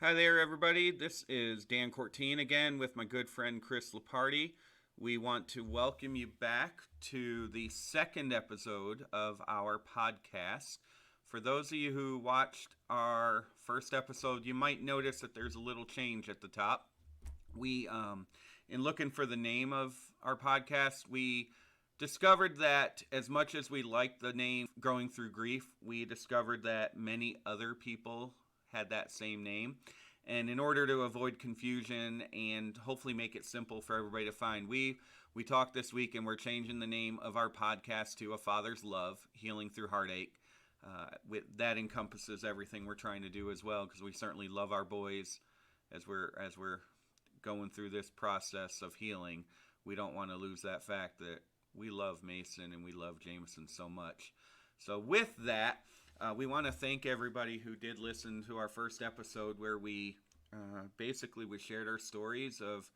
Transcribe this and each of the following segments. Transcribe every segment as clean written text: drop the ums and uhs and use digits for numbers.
Hi there, everybody. This is Dan Cortine again with my good friend Chris Leparty. We want to welcome you back to the second episode of our podcast. For those of you who watched our first episode, you might notice that there's a little change at the top. In looking for the name of our podcast, we discovered that as much as we liked the name Growing Through Grief, we discovered that many other people had that same name. And in order to avoid confusion and hopefully make it simple for everybody to find, we talked this week and we're changing the name of our podcast to A Father's Love, Healing Through Heartache. That encompasses everything we're trying to do as well, because we certainly love our boys as we're going through this process of healing. We don't want to lose that fact that we love Mason and we love Jameson so much. So with that, we want to thank everybody who did listen to our first episode, where we shared our stories of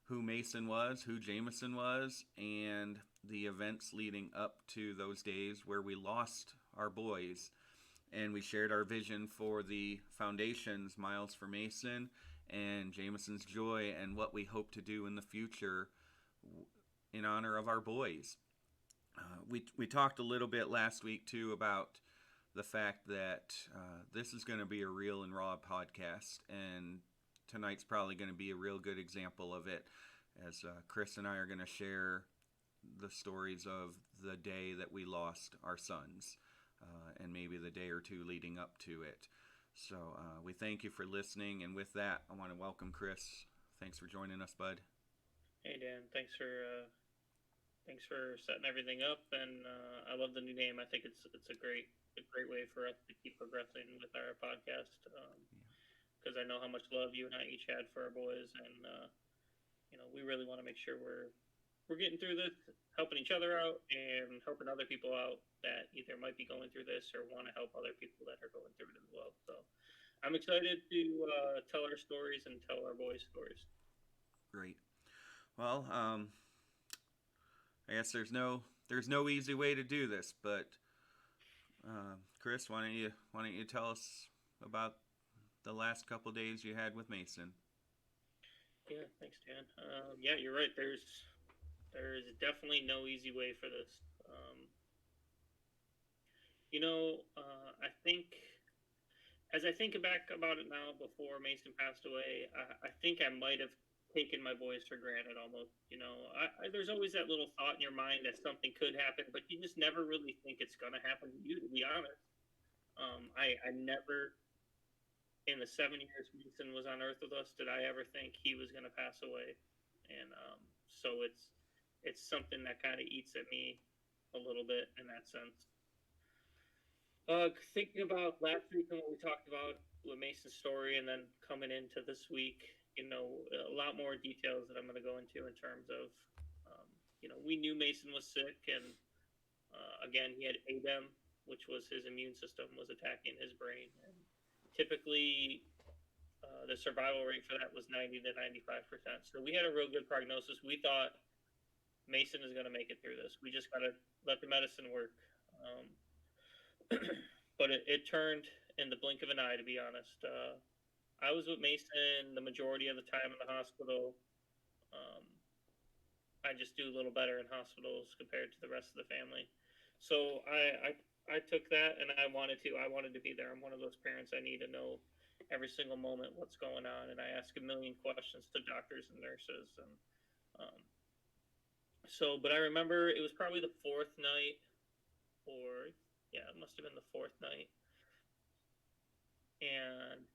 who Mason was, who Jameson was, and the events leading up to those days where we lost our boys. And we shared our vision for the foundation's Miles for Mason and Jameson's Joy, and what we hope to do in the future in honor of our boys. We talked a little bit last week too about the fact that this is going to be a real and raw podcast, and tonight's probably going to be a real good example of it, as Chris and I are going to share the stories of the day that we lost our sons, and maybe the day or two leading up to it. So we thank you for listening, and with that, I want to welcome Chris. Thanks for joining us, bud. Hey Dan, thanks for setting everything up, and I love the new name. I think it's a great way for us to keep progressing with our podcast, Yeah. because I know how much love you and I each had for our boys, and we really want to make sure we're getting through this, helping each other out, and helping other people out that either might be going through this or want to help other people that are going through it as well. So I'm excited to tell our stories and tell our boys' stories. Great. Well, I guess there's no easy way to do this, but Chris, why don't you tell us about the last couple days you had with Mason? Yeah, thanks, Dan. Yeah, you're right. There's definitely no easy way for this. I think as I think back about it now, before Mason passed away, I think I might have taken my boys for granted almost. There's always that little thought in your mind that something could happen, but you just never really think it's going to happen to you, to be honest. I never, in the 7 years Mason was on Earth with us, did I ever think he was going to pass away. And so it's something that kind of eats at me a little bit in that sense. Thinking about last week and what we talked about with Mason's story, and then coming into this week, a lot more details that I'm going to go into in terms of, we knew Mason was sick, and again, he had ADEM, which was his immune system was attacking his brain, and typically the survival rate for that was 90 to 95%. So we had a real good prognosis. We thought Mason is going to make it through this. We just got to let the medicine work. Um, but it turned in the blink of an eye, to be honest. I was with Mason the majority of the time in the hospital. Um, I just do a little better in hospitals compared to the rest of the family. So I took that, and I wanted to. I wanted to be there. I'm one of those parents. I need to know every single moment what's going on, and I ask a million questions to doctors and nurses. And um, but I remember it was probably the fourth night, or yeah, it must have been the fourth night. And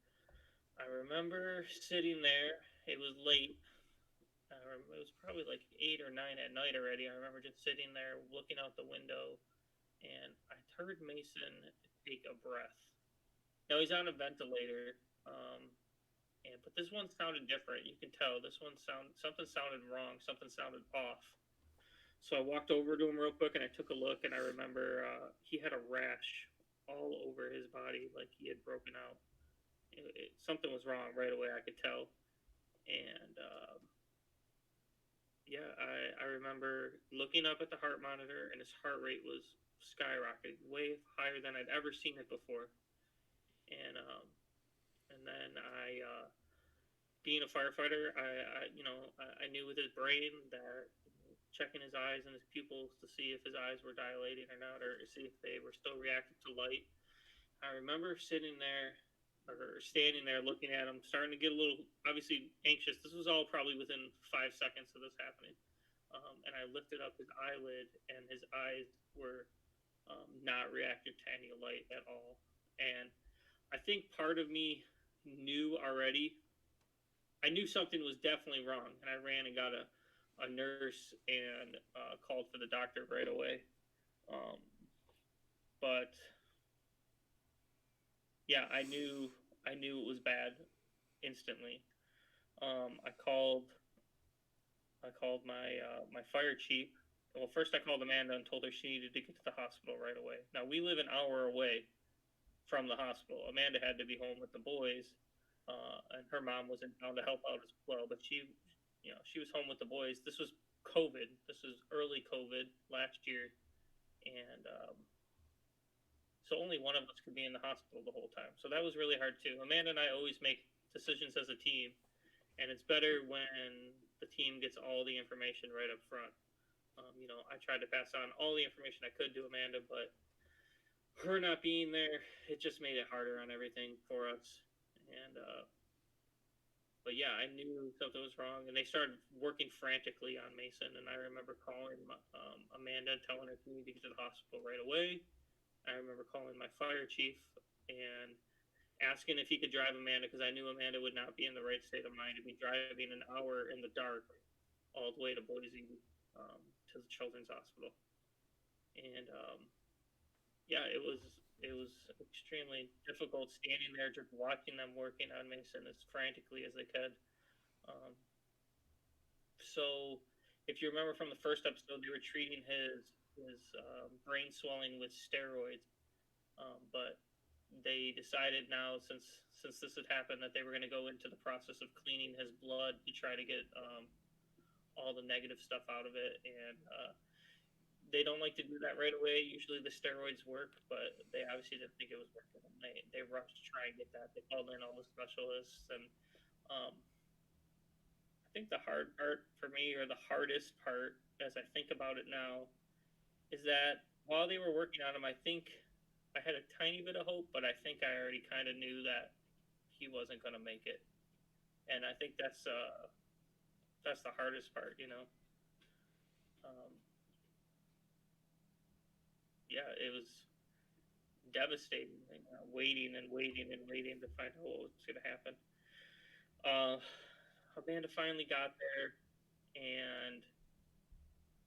I remember sitting there. It was late. I remember it was probably like 8 or 9 at night already. I remember just sitting there looking out the window, and I heard Mason take a breath. Now he's on a ventilator, but this one sounded different. You can tell this one something sounded wrong. Something sounded off. So I walked over to him real quick, and I took a look, and I remember he had a rash all over his body, like he had broken out. Something was wrong right away. I could tell, and yeah, I remember looking up at the heart monitor, and his heart rate was skyrocketing, way higher than I'd ever seen it before. And and then being a firefighter, I knew with his brain that checking his eyes and his pupils to see if his eyes were dilating or not, or see if they were still reacting to light. I remember sitting there or standing there looking at him, starting to get a little obviously anxious. This was all probably within 5 seconds of this happening. And I lifted up his eyelid, and his eyes were not reacting to any light at all. And I think part of me knew already. I knew something was definitely wrong, and I ran and got a nurse and called for the doctor right away. Um, but yeah, I knew it was bad instantly. I called my fire chief. Well, first I called Amanda and told her she needed to get to the hospital right away. Now we live an hour away from the hospital. Amanda had to be home with the boys, and her mom was in town to help out as well. But she was home with the boys. This was COVID. This was early COVID last year, and so only one of us could be in the hospital the whole time. So that was really hard too. Amanda and I always make decisions as a team, and it's better when the team gets all the information right up front. I tried to pass on all the information I could to Amanda, but her not being there, it just made it harder on everything for us. And but yeah, I knew something was wrong, and they started working frantically on Mason. And I remember calling Amanda, telling her she needed to get to the hospital right away. I remember calling my fire chief and asking if he could drive Amanda, because I knew Amanda would not be in the right state of mind to be driving an hour in the dark all the way to Boise, to the Children's Hospital. And yeah, it was extremely difficult standing there just watching them working on Mason as frantically as they could. Um, so, if you remember from the first episode, they were treating his brain swelling with steroids, but they decided now, since this had happened, that they were going to go into the process of cleaning his blood to try to get all the negative stuff out of it. And they don't like to do that right away. Usually the steroids work, but they obviously didn't think it was working. They rushed to try and get that. They called in all the specialists, and I think the hard part for me, or the hardest part, as I think about it now, is that while they were working on him, I think I had a tiny bit of hope, but I think I already kind of knew that he wasn't going to make it, and I think that's the hardest part. Yeah, it was devastating, waiting and waiting and waiting to find out what was going to happen. Amanda finally got there, and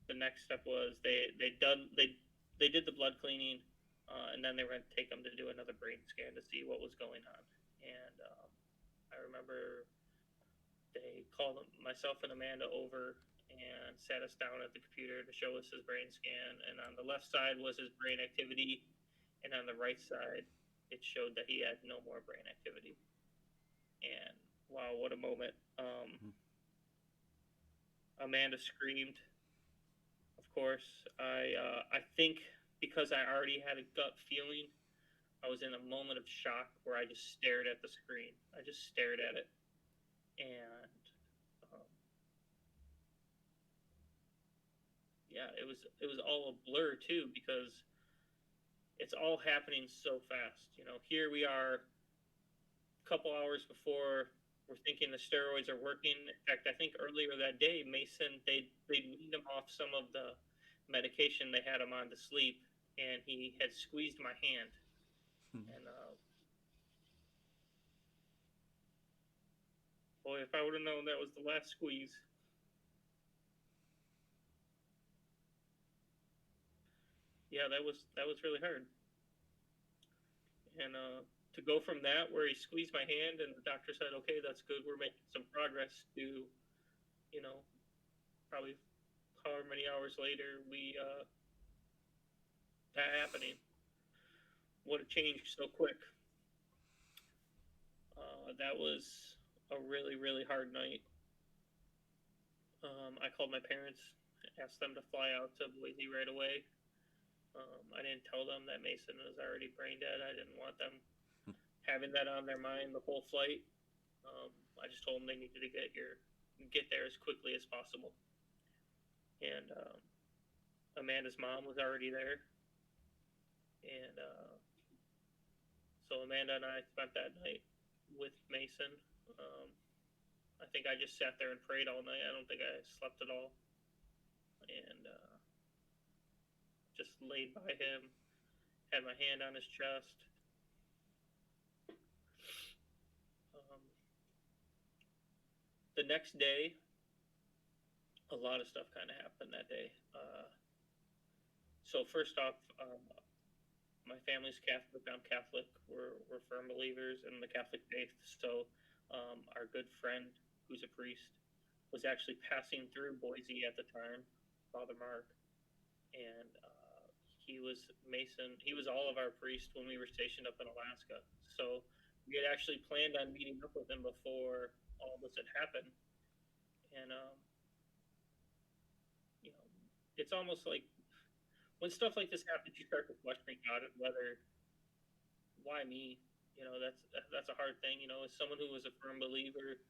the next step was they did the blood cleaning, and then they were going to take him to do another brain scan to see what was going on. And I remember they called myself and Amanda over and sat us down at the computer to show us his brain scan. And on the left side was his brain activity, and on the right side, it showed that he had no more brain activity. And wow, what a moment! Amanda screamed. Of course, I think because I already had a gut feeling, I was in a moment of shock where I just stared at the screen. I just stared at it, and yeah, it was all a blur too, because it's all happening so fast. Here we are, a couple hours before we're thinking the steroids are working. In fact, I think earlier that day, Mason, they weaned him off some of the medication they had him on to sleep, and he had squeezed my hand, and boy, if I would have known that was the last squeeze. Yeah, that was really hard. And to go from that, where he squeezed my hand and the doctor said, "Okay, that's good, we're making some progress," to, probably however many hours later, that happening. What a change so quick. That was a really, really hard night. I called my parents, asked them to fly out to Boise right away. I didn't tell them that Mason was already brain dead. I didn't want them having that on their mind the whole flight. I just told them they needed to get there as quickly as possible. And Amanda's mom was already there, and so Amanda and I spent that night with Mason. Um, I think I just sat there and prayed all night. I don't think I slept at all, and just laid by him, had my hand on his chest. Um, the next day, a lot of stuff kind of happened that day. So first off, my family's Catholic. I'm Catholic. We're firm believers in the Catholic faith. So our good friend, who's a priest, was actually passing through Boise at the time, Father Mark, and he was Mason. He was all of our priests when we were stationed up in Alaska. So we had actually planned on meeting up with him before all this had happened, and you know, it's almost like when stuff like this happens, you start to question God and whether why me. That's a hard thing. As someone who was a firm believer,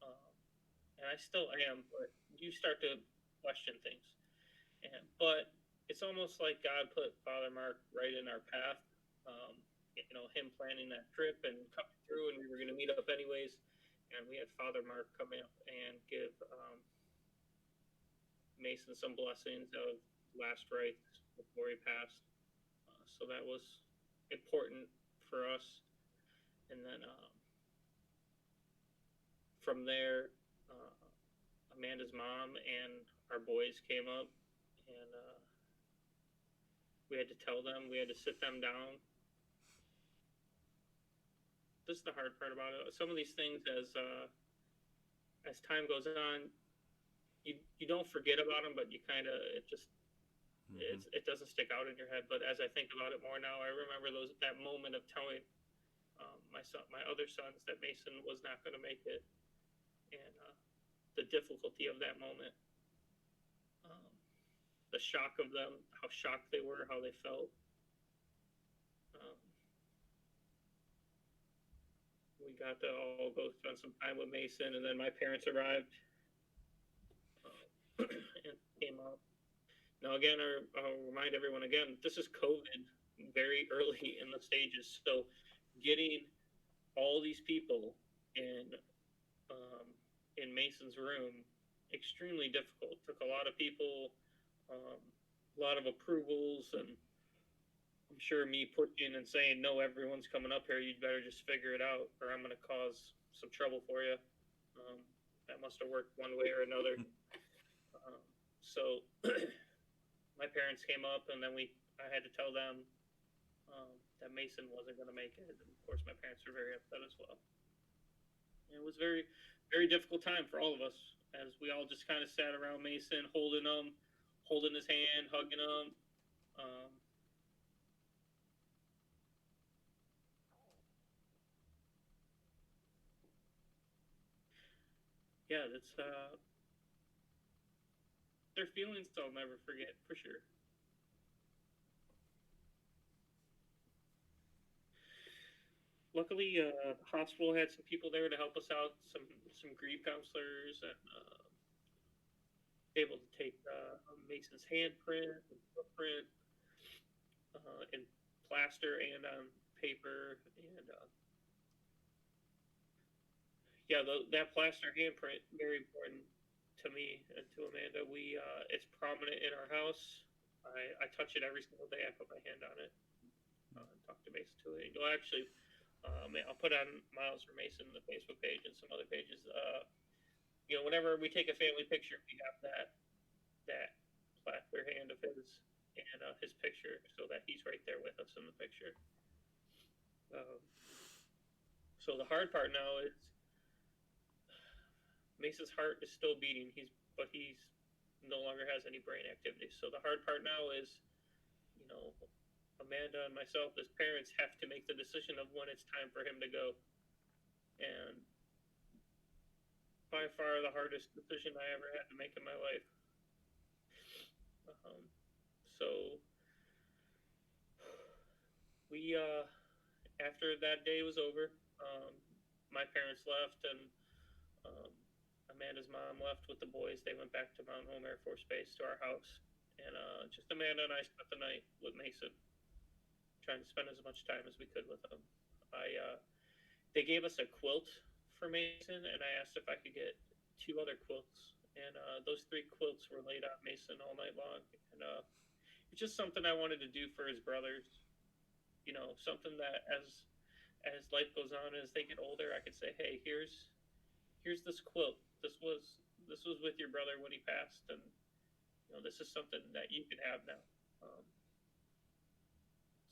um, and I still am, but you start to question things. But it's almost like God put Father Mark right in our path. Him planning that trip and coming through, and we were going to meet up anyways. And we had Father Mark come up and give Mason some blessings of last rites before he passed. So that was important for us. And then from there, Amanda's mom and our boys came up, and we had to tell them, we had to sit them down. This is the hard part about it. Some of these things, as time goes on, you don't forget about them, but you kind of it doesn't stick out in your head. But as I think about it more now, I remember that moment of telling my other sons that Mason was not going to make it, and the difficulty of that moment, the shock of them, how shocked they were, how they felt. We got to all go spend some time with Mason, and then my parents arrived and came up. Now, again, I'll remind everyone again, this is COVID very early in the stages. So getting all these people in Mason's room, extremely difficult. Took a lot of people, a lot of approvals, and I'm sure me pushing and saying, no, everyone's coming up here, you'd better just figure it out, or I'm going to cause some trouble for you. That must have worked one way or another. So my parents came up, and then I had to tell them that Mason wasn't going to make it. And of course, my parents were very upset as well. And it was very, very difficult time for all of us, as we all just kind of sat around Mason, holding his hand, hugging him. Yeah, their feelings I'll never forget, for sure. Luckily, the hospital had some people there to help us out, some grief counselors, and able to take Mason's handprint and footprint in plaster and on paper, and that plaster handprint, very important to me and to Amanda. It's prominent in our house. I touch it every single day. I put my hand on it. Talk to Mason to it. You'll actually, I'll put on Miles for Mason, the Facebook page, and some other pages. Whenever we take a family picture, we have that plaster hand of his and his picture, so that he's right there with us in the picture. So the hard part now is Mason's heart is still beating. But he's no longer has any brain activity. So the hard part now is, Amanda and myself as parents have to make the decision of when it's time for him to go. And by far the hardest decision I ever had to make in my life. So we, after that day was over, my parents left, and Um, Amanda's mom left with the boys. They went back to Mount Home Air Force Base to our house, and just Amanda and I spent the night with Mason, trying to spend as much time as we could with him. They gave us a quilt for Mason, and I asked if I could get two other quilts, and those three quilts were laid on Mason all night long, and it's just something I wanted to do for his brothers. Something that as life goes on, as they get older, I could say, hey, here's this quilt. This was with your brother when he passed, and this is something that you can have now. Um,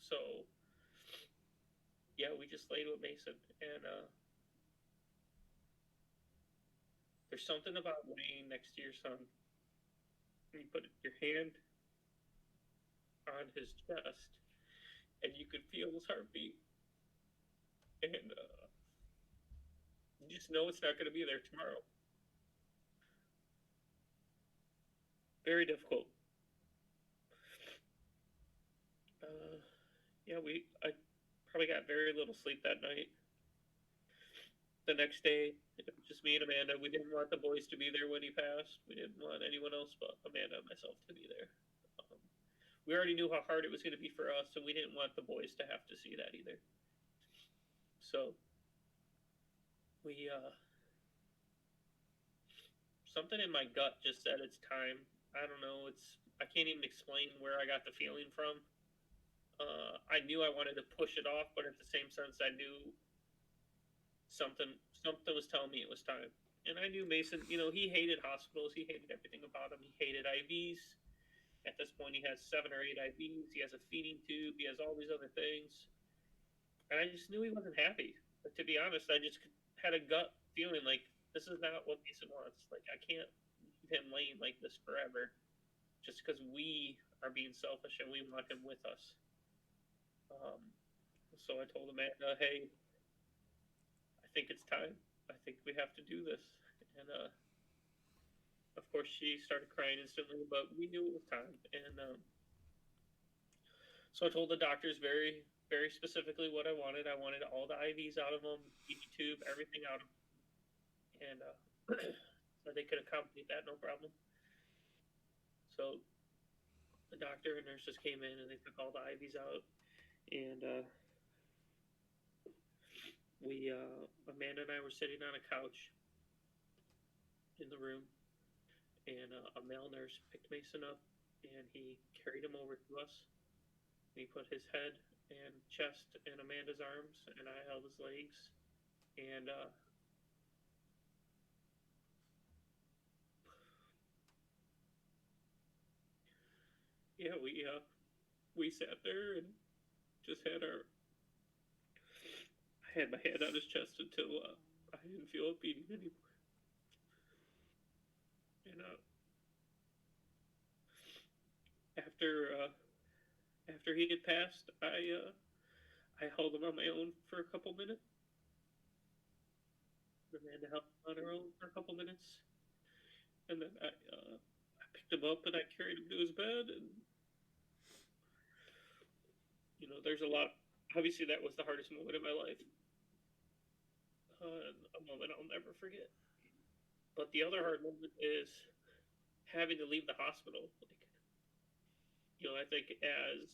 so yeah, we just laid with Mason, and there's something about laying next to your son. You put your hand on his chest, and you could feel his heartbeat, and you just know it's not going to be there tomorrow. Very difficult. Uh, yeah, I probably got very little sleep that night. The next day, it was just me and Amanda. We didn't want the boys to be there when he passed. We didn't want anyone else but Amanda and myself to be there. Um, we already knew how hard it was going to be for us, and we didn't want the boys to have to see that either. So we something in my gut just said it's time. I don't know. I can't even explain where I got the feeling from. I knew I wanted to push it off, but at the same sense, I knew something was telling me it was time. And I knew Mason. He hated hospitals. He hated everything about him. He hated IVs. At this point, he has 7 or 8 IVs. He has a feeding tube. He has all these other things. And I just knew he wasn't happy. But to be honest, I just had a gut feeling like this is not what Mason wants. Like, I can't leave him laying like this forever just because we are being selfish and we want him with us. Um, so I told Amanda, hey, I think it's time. I think we have to do this. And of course, she started crying instantly, but we knew it was time. And so I told the doctors very, very specifically what I wanted. I wanted all the IVs out of them, ED tube, everything out of them. And so they could accommodate that, no problem. So the doctor and nurses came in and they took all the IVs out. And Amanda and I were sitting on a couch in the room, and a male nurse picked Mason up, and he carried him over to us. And he put his head and chest in Amanda's arms, and I held his legs. And yeah, we sat there and just had our. I had my hand on his chest until I didn't feel it beating anymore. And after he had passed, I held him on my own for a couple minutes. Amanda held him on her own for a couple minutes, and then I picked him up and I carried him to his bed. And there's a lot. Obviously, that was the hardest moment in my life. A moment I'll never forget. But the other hard moment is having to leave the hospital. I think as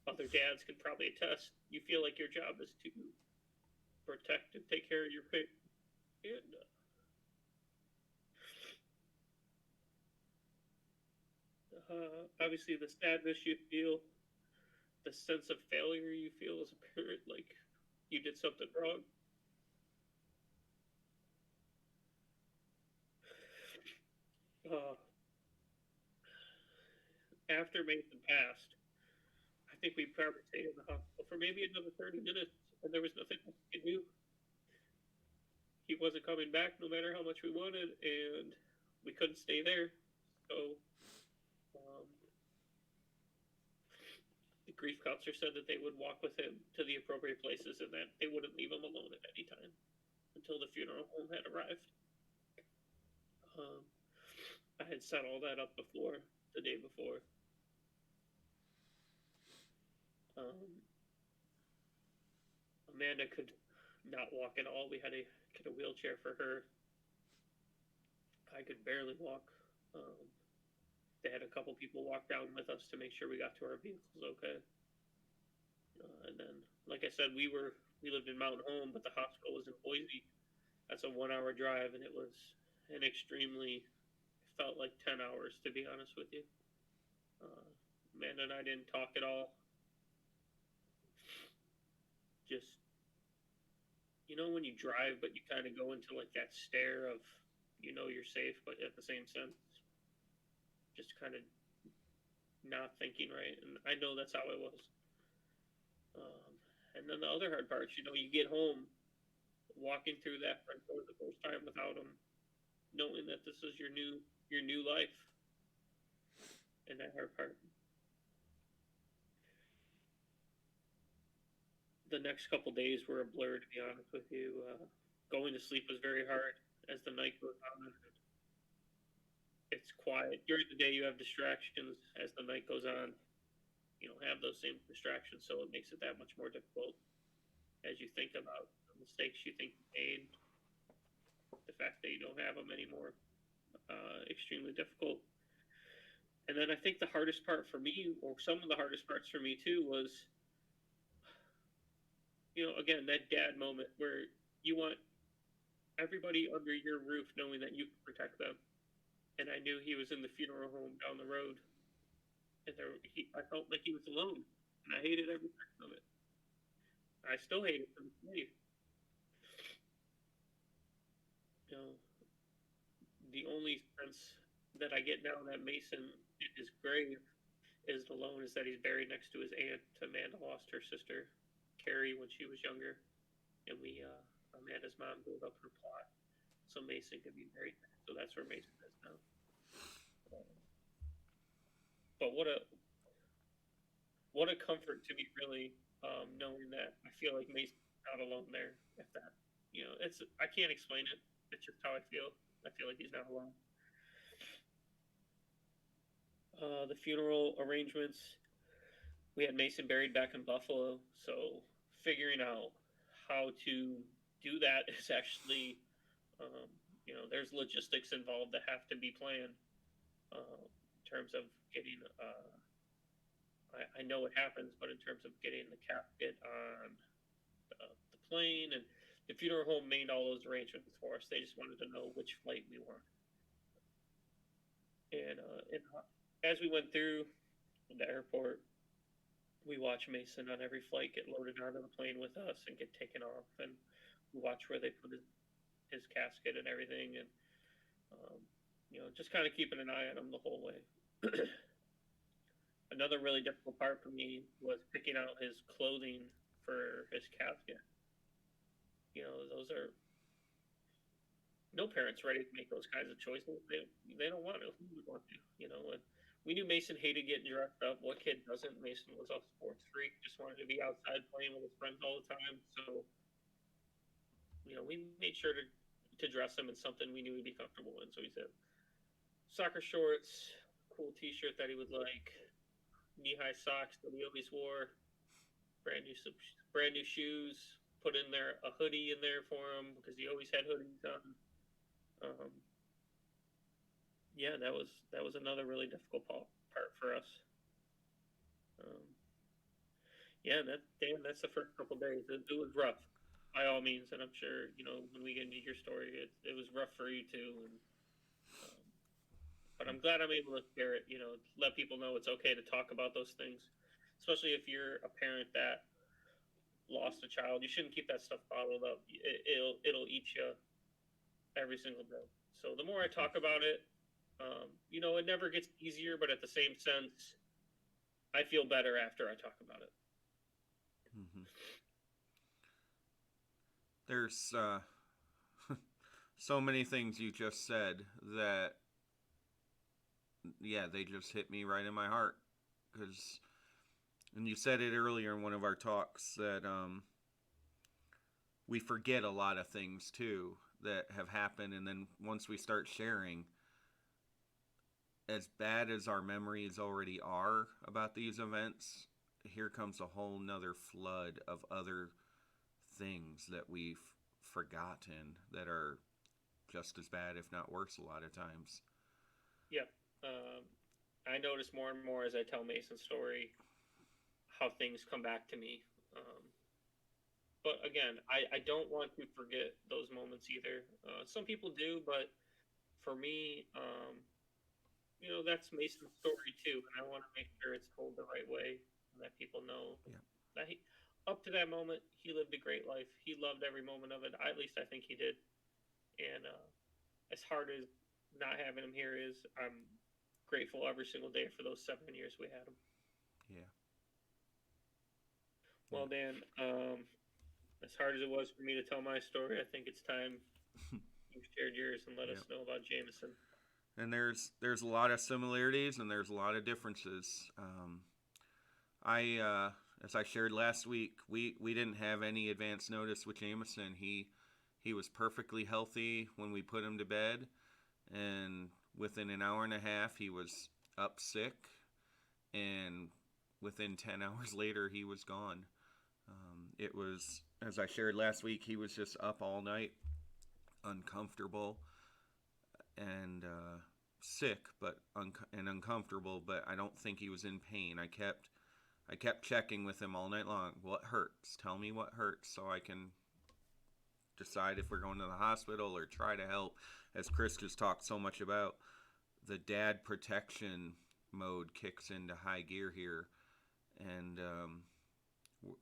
other dads can probably attest, you feel like your job is to protect and take care of your kid. And obviously, the sadness you feel, the sense of failure you feel as a parent, like you did something wrong. Uh, After Mason passed, I think we probably stayed in the hospital for maybe another 30 minutes, and there was nothing else we could do. He wasn't coming back no matter how much we wanted, and we couldn't stay there. So um, the grief counselor said that they would walk with him to the appropriate places and that they wouldn't leave him alone at any time until the funeral home had arrived. Um, I had set all that up before, the day before. Um, Amanda could not walk at all. We had to get a wheelchair for her. I could barely walk. Um, they had a couple people walk down with us to make sure we got to our vehicles okay. And then, like I said, we lived in Mountain Home, but the hospital was in Boise. That's a 1 hour drive, and it was an extremely, it felt like 10 hours, to be honest with you. Uh, Amanda and I didn't talk at all. Just, when you drive, but you kind of go into like that stare of, you're safe, but at the same sense, just kind of not thinking right. And I know that's how it was. And then the other hard parts, you get home, walking through that front door the first time without them, knowing that this is your new life, and that hard part. The next couple days were a blur, to be honest with you. Going to sleep was very hard as the night goes on. It's quiet during the day. You have distractions. As the night goes on, you don't have those same distractions, so it makes it that much more difficult as you think about the mistakes you think you made, the fact that you don't have them anymore. Extremely difficult. And then I think the hardest part for me, or some of the hardest parts for me too, was, again, that dad moment where you want everybody under your roof knowing that you can protect them. And I knew he was in the funeral home down the road, and I felt like he was alone, and I hated every second of it. I still hate it to this day. The only sense that I get now that Mason in his grave is alone is that he's buried next to his aunt. Amanda lost her sister, Carrie, when she was younger, and Amanda's mom gave up her plot so Mason could be buried there. So that's where Mason is now. But what a comfort to me, really, knowing that I feel like Mason's not alone there. If that, I can't explain it. It's just how I feel. I feel like he's not alone. The funeral arrangements, we had Mason buried back in Buffalo, so figuring out how to do that is actually, there's logistics involved that have to be planned in terms of getting, I know what happens, but in terms of getting the casket on the plane, and the funeral home made all those arrangements for us. They just wanted to know which flight we wanted. And as we went through the airport, we watched Mason on every flight get loaded onto the plane with us and get taken off, and we watched where they put his casket and everything, and just kind of keeping an eye on him the whole way. Another really difficult part for me was picking out his clothing for his casket. Those are no parents ready to make those kinds of choices. They don't want to. Who would want to? And we knew Mason hated getting dressed up. What kid doesn't? Mason was a sports freak, just wanted to be outside playing with his friends all the time. So, we made sure to dress him in something we knew he'd be comfortable in. So he said soccer shorts, cool T-shirt that he would like, knee-high socks that he always wore, brand new shoes. Put in there a hoodie in there for him because he always had hoodies on. Yeah, that was another really difficult part for us. Yeah, that's the first couple days. It was rough, by all means, and I'm sure when we get into your story, it was rough for you too. But I'm glad I'm able to share it. Let people know it's okay to talk about those things, especially if you're a parent that lost a child. You shouldn't keep that stuff bottled up. It'll eat you every single day. So the more I talk about it, it never gets easier, but at the same sense, I feel better after I talk about it. Mm-hmm. There's so many things you just said that, yeah, they just hit me right in my heart. And you said it earlier in one of our talks that we forget a lot of things too that have happened, and then once we start sharing, as bad as our memories already are about these events, here comes a whole nother flood of other things that we've forgotten that are just as bad, if not worse, a lot of times. Yeah. I notice more and more as I tell Mason's story how things come back to me. But again, I don't want to forget those moments either. Some people do, but for me, that's Mason's story too, and I want to make sure it's told the right way and that people know Yeah. that up to that moment, he lived a great life. He loved every moment of it. At least I think he did. And as hard as not having him here is, I'm grateful every single day for those 7 years we had him. Yeah. Well, Dan, as hard as it was for me to tell my story, I think it's time you've shared yours and let Yeah. us know about Jameson. And there's a lot of similarities and there's a lot of differences. As I shared last week, we didn't have any advance notice with Jameson. He was perfectly healthy when we put him to bed, and within an hour and a half he was up sick, and within 10 hours later he was gone. It was, as I shared last week, he was just up all night, uncomfortable, and sick, but and uncomfortable. But I don't think he was in pain. I kept checking with him all night long. What hurts? Tell me what hurts, so I can decide if we're going to the hospital or try to help. As Chris just talked so much about, the dad protection mode kicks into high gear here, and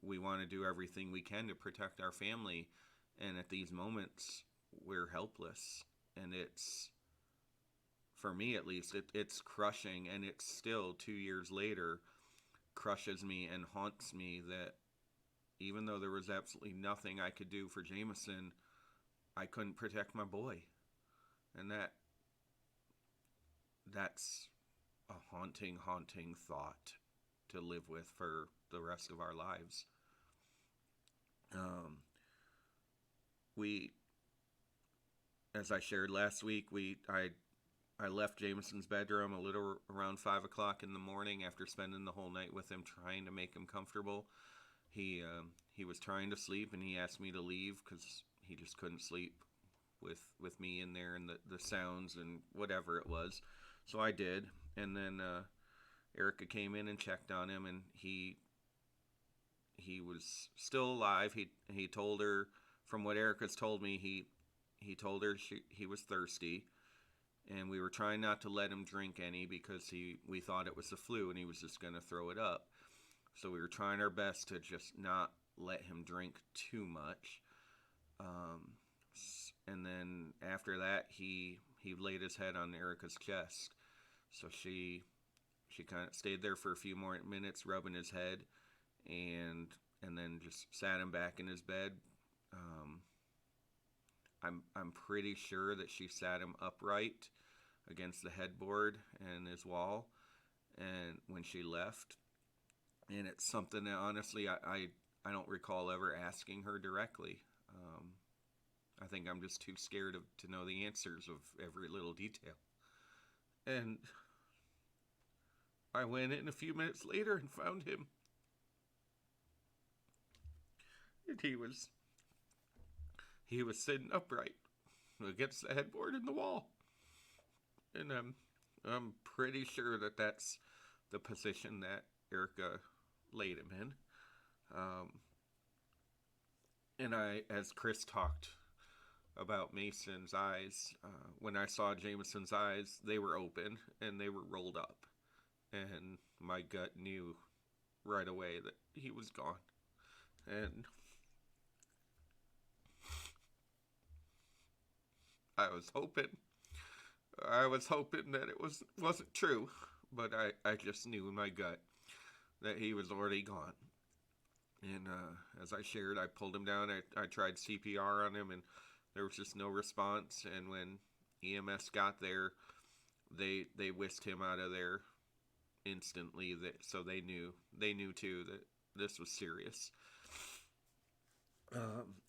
we want to do everything we can to protect our family. And at these moments, we're helpless, and it's, for me at least, it's crushing, and it's still 2 years later crushes me and haunts me that even though there was absolutely nothing I could do for Jameson, I couldn't protect my boy. And that's a haunting thought to live with for the rest of our lives. We, as I shared last week, I left Jameson's bedroom a little around 5 o'clock in the morning after spending the whole night with him, trying to make him comfortable. He was trying to sleep, and he asked me to leave because he just couldn't sleep with me in there and the sounds and whatever it was. So I did, and then Erica came in and checked on him, and he was still alive. He told her, from what Erica's told me, he told her he was thirsty, and we were trying not to let him drink any because we thought it was the flu and he was just going to throw it up. So we were trying our best to just not let him drink too much. And then after that, he laid his head on Erica's chest. So she kind of stayed there for a few more minutes, rubbing his head, and then just sat him back in his bed. I'm pretty sure that she sat him upright against the headboard and his wall, and when she left, and it's something that honestly I don't recall ever asking her directly. I think I'm just too scared to know the answers of every little detail. And I went in a few minutes later and found him. And he was sitting upright against the headboard in the wall. And I'm pretty sure that that's the position that Erica laid him in. And as Chris talked about Mason's eyes, when I saw Jameson's eyes, they were open and they were rolled up. And my gut knew right away that he was gone. And I was hoping that it wasn't true, but I just knew in my gut that he was already gone. And as I shared, I pulled him down. I tried CPR on him, and there was just no response. And when EMS got there, they whisked him out of there instantly. So they knew too that this was serious.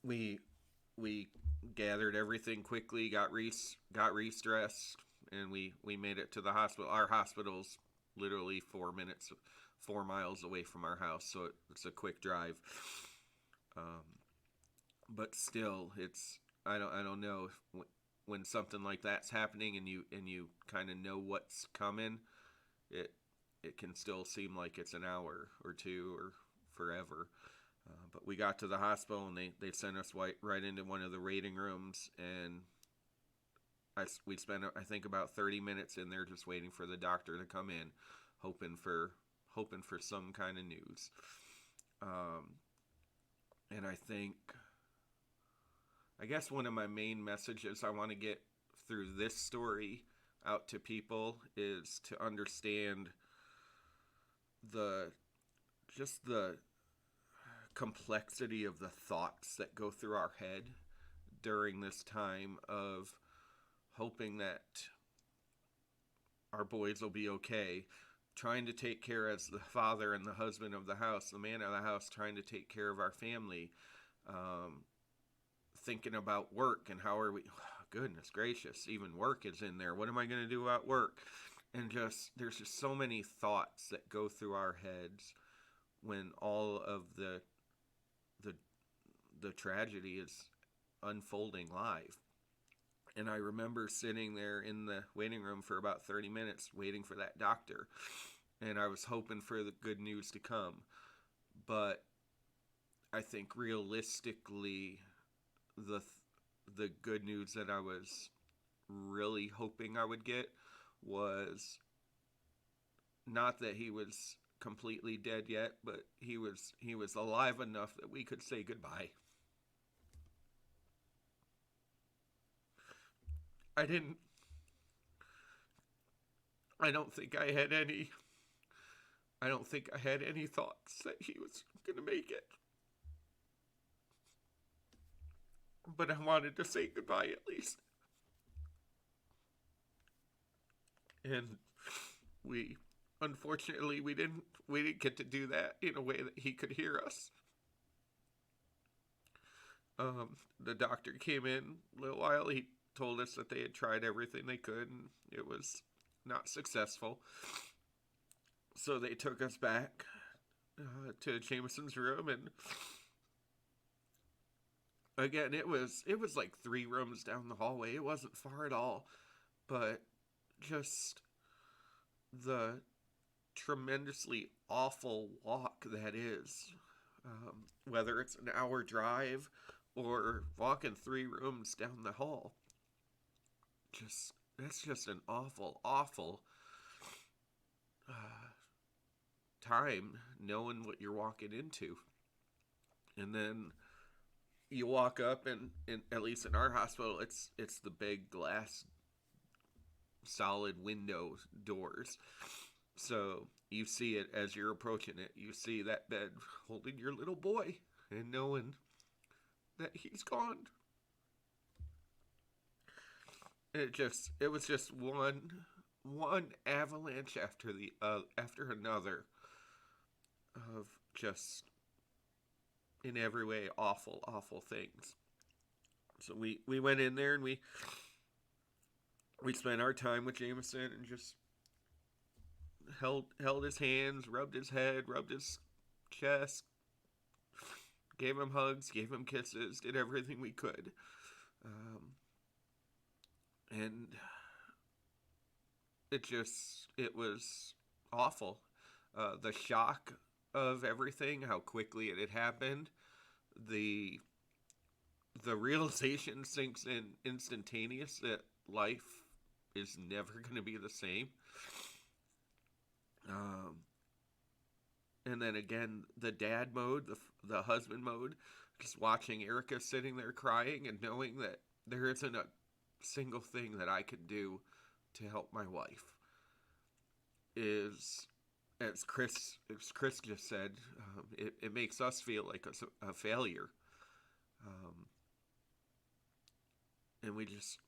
We gathered everything quickly, got Reese and we made it to the hospital. Our hospital's literally 4 miles away from our house, so it's a quick drive. But still, I don't know when something like that's happening and you kind of know what's coming, it it can still seem like it's an hour or two or forever. But we got to the hospital and they sent us right into one of the waiting rooms, and we spent I think about 30 minutes in there just waiting for the doctor to come in, hoping for some kind of news. Um, and I guess one of my main messages I want to get through this story out to people is to understand the just the complexity of the thoughts that go through our head during this time of hoping that our boys will be okay, trying to take care as the father and the husband of the house, the man of the house, trying to take care of our family, thinking about work and how are we, goodness gracious, even work is in there. What am I going to do about work? And there's just so many thoughts that go through our heads when all of the tragedy is unfolding live. And I remember sitting there in the waiting room for about 30 minutes waiting for that doctor. And I was hoping for the good news to come. But I think realistically, the good news that I was really hoping I would get was not that he was completely dead yet, but he was alive enough that we could say goodbye. I didn't I don't think I had any I don't think I had any thoughts that he was going to make it. But I wanted to say goodbye at least. And we unfortunately we didn't get to do that in a way that he could hear us. The doctor came in a little while. He told us that they had tried everything they could and it was not successful. So they took us back to Jameson's room, and again it was like 3 rooms down the hallway. It wasn't far at all, but just the tremendously awful walk that is, whether it's an hour drive or walking 3 rooms down the hall. That's just an awful uh, time knowing what you're walking into. And then you walk up, and at least in our hospital, it's the big glass solid window doors. So you see it as you're approaching it. You see that bed holding your little boy and knowing that he's gone. It was just one avalanche after another of just in every way awful things. So we went in there and we spent our time with Jameson and just held his hands, rubbed his head, rubbed his chest, gave him hugs, gave him kisses, did everything we could. And it was awful. The shock of everything, how quickly it had happened, the realization sinks in instantaneous that life is never going to be the same. And then again, the dad mode, the husband mode, just watching Erica sitting there crying and knowing that there isn't a single thing that I could do to help my wife is, as Chris just said, it makes us feel like a failure. And we just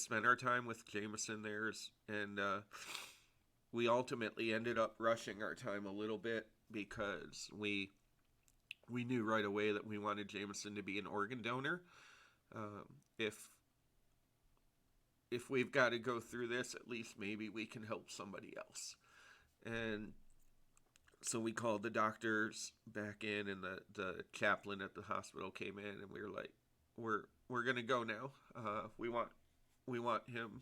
spent our time with Jameson there, and we ultimately ended up rushing our time a little bit because we knew right away that we wanted Jameson to be an organ donor. If we've got to go through this, at least maybe we can help somebody else. And so we called the doctors back in, and the chaplain at the hospital came in, and we were like, we're gonna go now. We want him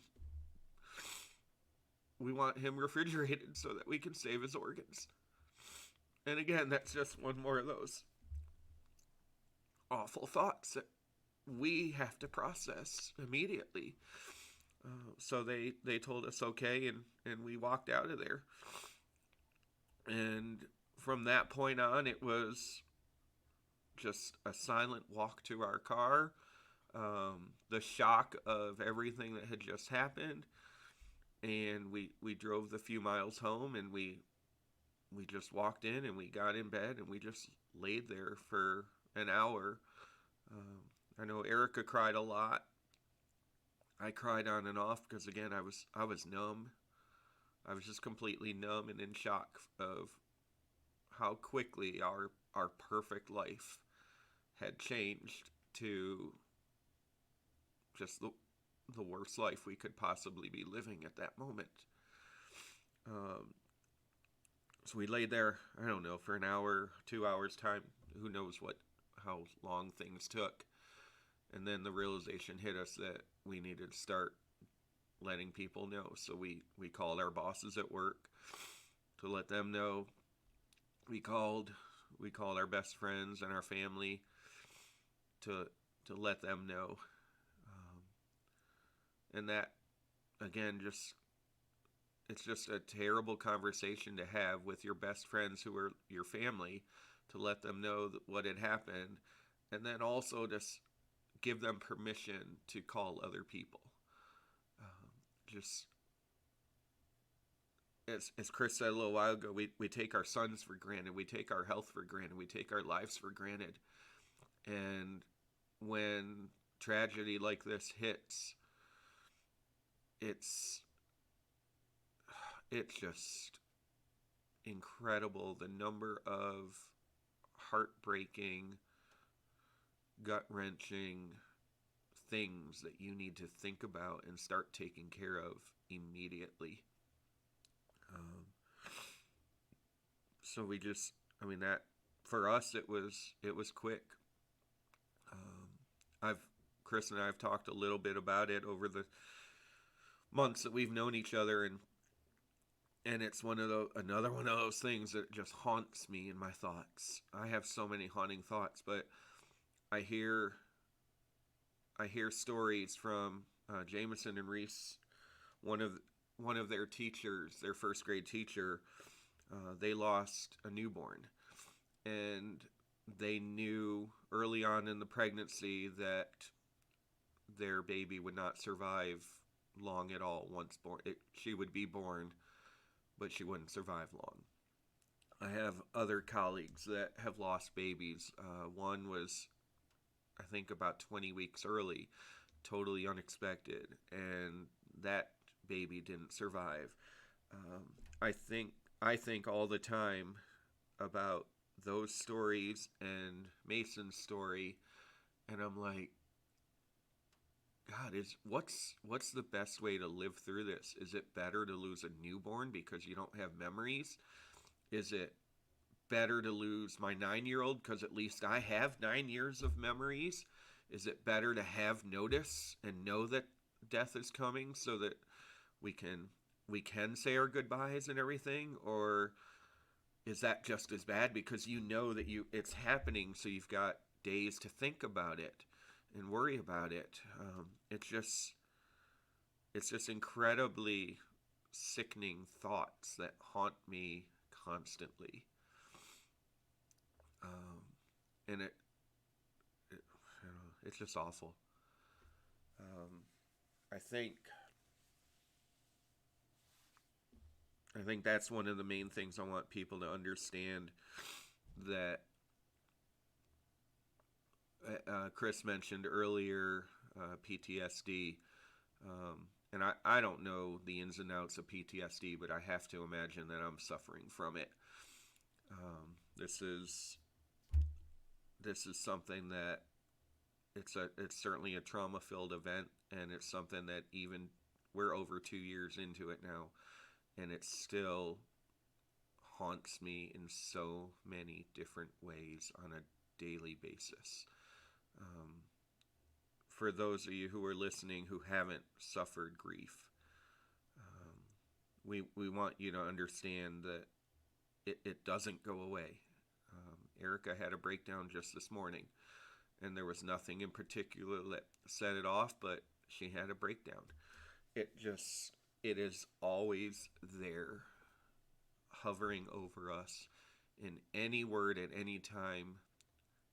refrigerated so that we can save his organs. And again, that's just one more of those awful thoughts that we have to process immediately. So they told us okay, and we walked out of there. And from that point on, it was just a silent walk to our car. The shock of everything that had just happened, and we drove the few miles home, and we just walked in and we got in bed and we just laid there for an hour. I know Erica cried a lot. I cried on and off because again I was numb. I was just completely numb and in shock of how quickly our perfect life had changed to just the worst life we could possibly be living at that moment. So we laid there, I don't know, for an hour, 2 hours time. Who knows how long things took. And then the realization hit us that we needed to start letting people know. So we called our bosses at work to let them know. We called our best friends and our family to let them know. And that, again, it's just a terrible conversation to have with your best friends who are your family, to let them know what had happened, and then also just give them permission to call other people. Just as Chris said a little while ago, we take our sons for granted, we take our health for granted, we take our lives for granted. And when tragedy like this hits, it's just incredible the number of heartbreaking, gut-wrenching things that you need to think about and start taking care of immediately. So that for us it was quick. Chris and I have talked a little bit about it over the months that we've known each other, and it's another one of those things that just haunts me in my thoughts. I have so many haunting thoughts, but I hear stories from Jameson and Reese, one of their teachers, their first grade teacher. They lost a newborn, and they knew early on in the pregnancy that their baby would not survive long at all. Once born, she would be born, but she wouldn't survive long. I have other colleagues that have lost babies. One was, I think, about 20 weeks early, totally unexpected, and that baby didn't survive. I think all the time about those stories and Mason's story, and I'm like, God, what's the best way to live through this? Is it better to lose a newborn because you don't have memories? Is it better to lose my 9-year-old because at least I have 9 years of memories? Is it better to have notice and know that death is coming so that we can say our goodbyes and everything? Or is that just as bad because you know that it's happening, so you've got days to think about it and worry about it? It's just incredibly sickening thoughts that haunt me constantly. And it's just awful. I think that's one of the main things I want people to understand, that Chris mentioned earlier, PTSD. And I don't know the ins and outs of PTSD, but I have to imagine that I'm suffering from it. This is something that it's certainly a trauma-filled event, and it's something that even we're over 2 years into it now, and it still haunts me in so many different ways on a daily basis. for those of you who are listening who haven't suffered grief, we want you to understand that it doesn't go away. Erica had a breakdown just this morning, and there was nothing in particular that set it off, but she had a breakdown. It is always there, hovering over us in any word at any time,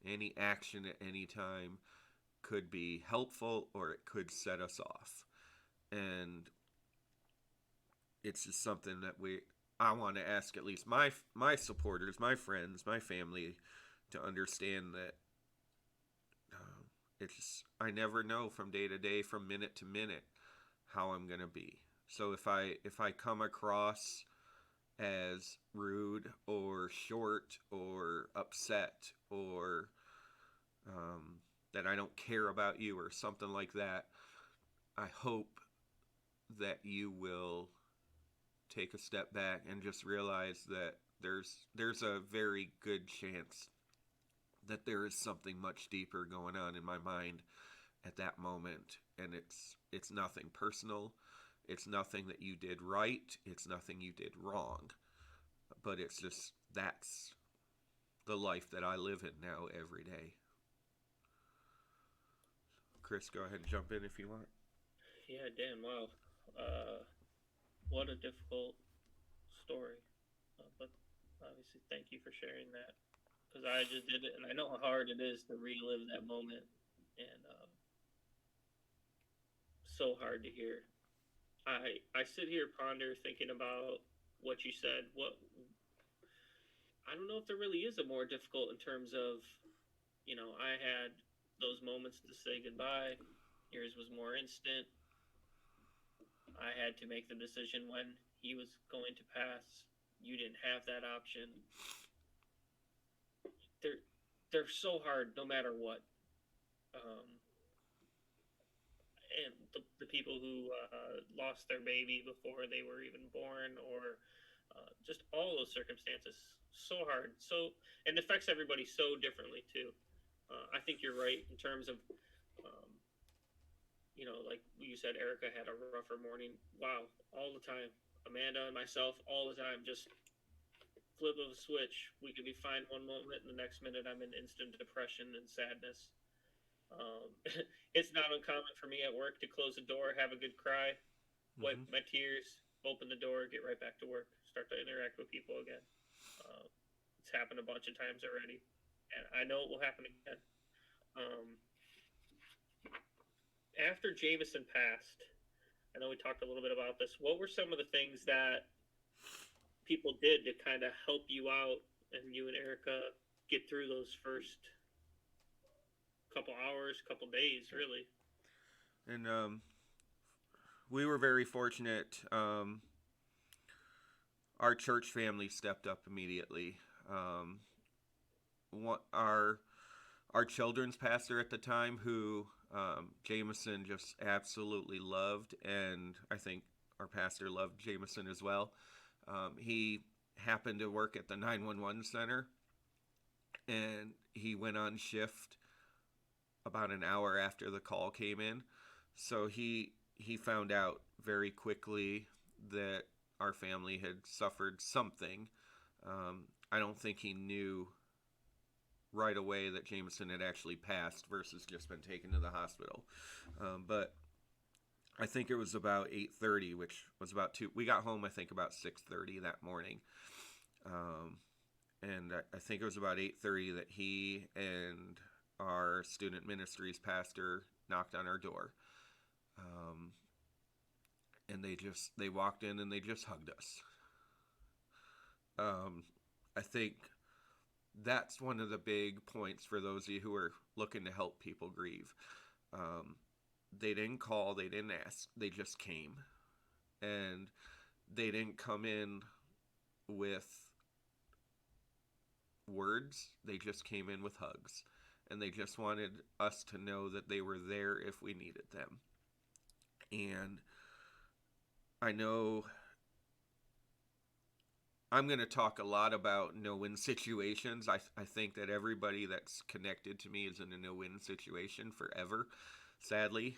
any action at any time could be helpful or it could set us off. And it's just something that I want to ask at least my supporters, my friends, my family to understand that I never know from day to day, from minute to minute, how I'm going to be. So if I come across as rude or short or upset or that I don't care about you or something like that, I hope that you will take a step back and just realize that there's a very good chance that there is something much deeper going on in my mind at that moment, and it's nothing personal. It's nothing that you did right. It's nothing you did wrong. But it's just, that's the life that I live in now every day. Chris, go ahead and jump in if you want. Yeah, Dan, wow. What a difficult story. But obviously, thank you for sharing that. Because I just did it, and I know how hard it is to relive that moment. And so hard to hear. I sit here ponder thinking about what you said. I don't know if there really is a more difficult in terms of, I had those moments to say goodbye. Yours was more instant. I had to make the decision when he was going to pass. You didn't have that option. They're so hard no matter what. And the people who lost their baby before they were even born, or just all those circumstances, so hard. And it affects everybody so differently too. I think you're right in terms of, like you said, Erica had a rougher morning. Wow, all the time. Amanda and myself, all the time, just flip of a switch. We could be fine one moment, and the next minute I'm in instant depression and sadness. It's not uncommon for me at work to close the door, have a good cry, wipe my tears, open the door, get right back to work, start to interact with people again. It's happened a bunch of times already, and I know it will happen again. After Jameson passed, I know we talked a little bit about this. What were some of the things that people did to kind of help you out and you and Erica get through those first couple hours, couple days, really? And we were very fortunate. Our church family stepped up immediately. Our children's pastor at the time, who Jameson just absolutely loved, and I think our pastor loved Jameson as well. He happened to work at the 911 center, and he went on shift about an hour after the call came in. So he found out very quickly that our family had suffered something. I don't think he knew right away that Jameson had actually passed versus just been taken to the hospital. But I think it was about 8:30, which was about 2. We got home, I think, about 6:30 that morning. And I think it was about 8:30 that he and our student ministries pastor knocked on our door. And they walked in and they just hugged us. I think that's one of the big points for those of you who are looking to help people grieve. They didn't call, they didn't ask, they just came. And they didn't come in with words, they just came in with hugs. And they just wanted us to know that they were there if we needed them. And I know I'm going to talk a lot about no-win situations. I think that everybody that's connected to me is in a no-win situation forever. sadly,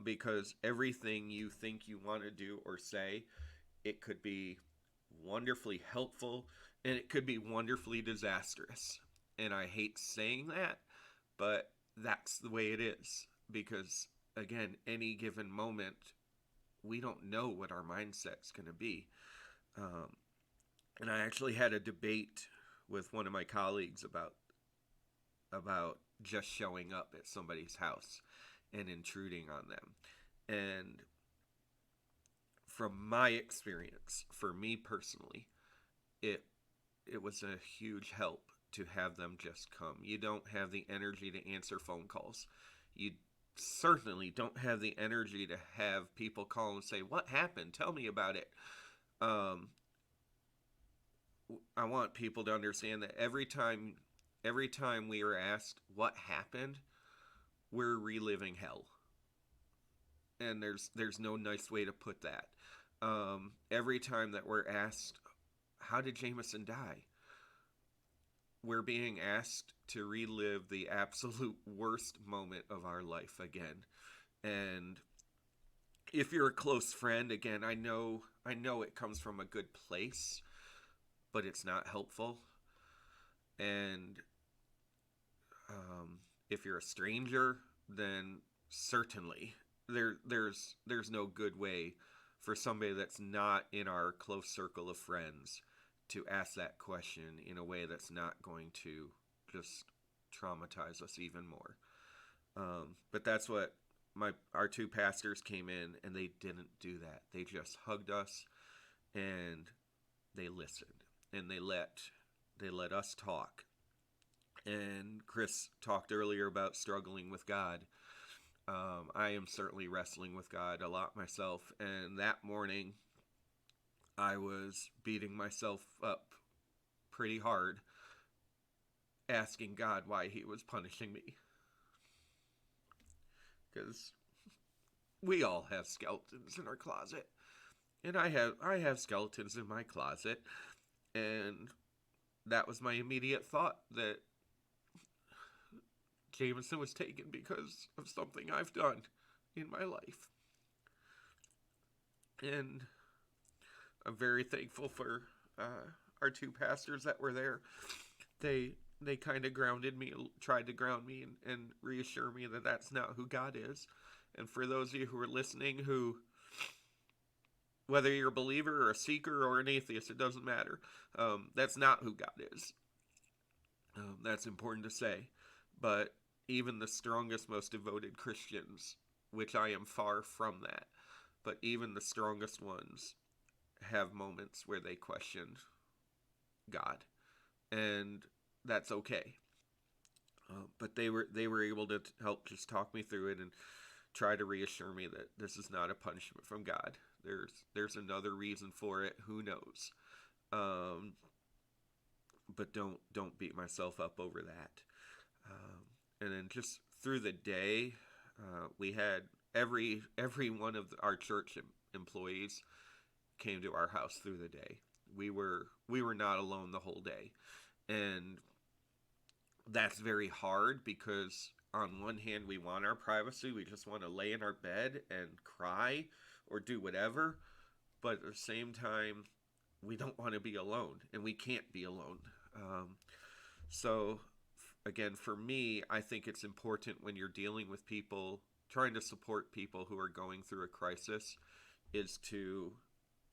because everything you think you want to do or say, it could be wonderfully helpful and it could be wonderfully disastrous. And I hate saying that, but that's the way it is. Because, again, any given moment, we don't know what our mindset's going to be. Um, and I actually had a debate with one of my colleagues about just showing up at somebody's house and intruding on them. And from my experience, for me personally, it it was a huge help to have them just come. You don't have the energy to answer phone calls. You certainly don't have the energy to have people call and say, "What happened? Tell me about it." Um, I want people to understand that every time we are asked what happened, we're reliving hell, and there's no nice way to put that. Every time that we're asked, "How did Jameson die?" we're being asked to relive the absolute worst moment of our life again. And if you're a close friend, again, I know it comes from a good place, but it's not helpful. And if you're a stranger, then certainly there's no good way for somebody that's not in our close circle of friends to ask that question in a way that's not going to just traumatize us even more. But that's what our two pastors came in, and they didn't do that. They just hugged us and they listened, and they let us talk. And Chris talked earlier about struggling with God. I am certainly wrestling with God a lot myself, and that morning I was beating myself up pretty hard, asking God why He was punishing me. Because we all have skeletons in our closet, and I have skeletons in my closet, and that was my immediate thought, that Jameson was taken because of something I've done in my life. And I'm very thankful for our two pastors that were there. They kind of grounded me, tried to ground me, and reassure me that that's not who God is. And for those of you who are listening, whether you're a believer or a seeker or an atheist, it doesn't matter. That's not who God is. That's important to say. But even the strongest, most devoted Christians, which I am far from that, but even the strongest ones have moments where they question God, and that's okay. But they were able to help just talk me through it and try to reassure me that this is not a punishment from God. There's another reason for it. Who knows? Um, but don't beat myself up over that. And then just through the day, we had every one of our church employees came to our house through the day. We were not alone the whole day, and that's very hard because on one hand we want our privacy, we just want to lay in our bed and cry or do whatever, but at the same time we don't want to be alone, and we can't be alone. So again, for me, I think it's important when you're dealing with people, trying to support people who are going through a crisis, is to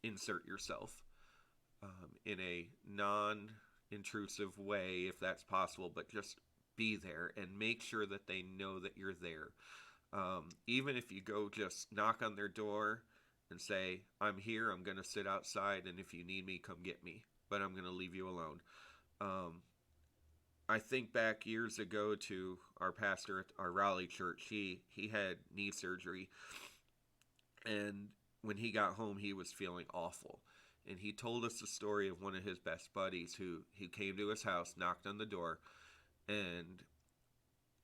insert yourself in a non-intrusive way, if that's possible, but just be there and make sure that they know that you're there. Even if you go just knock on their door and say, "I'm here, I'm going to sit outside, and if you need me, come get me, but I'm going to leave you alone." I think back years ago to our pastor at our Raleigh church. He had knee surgery, and when he got home, he was feeling awful. And he told us the story of one of his best buddies who came to his house, knocked on the door, and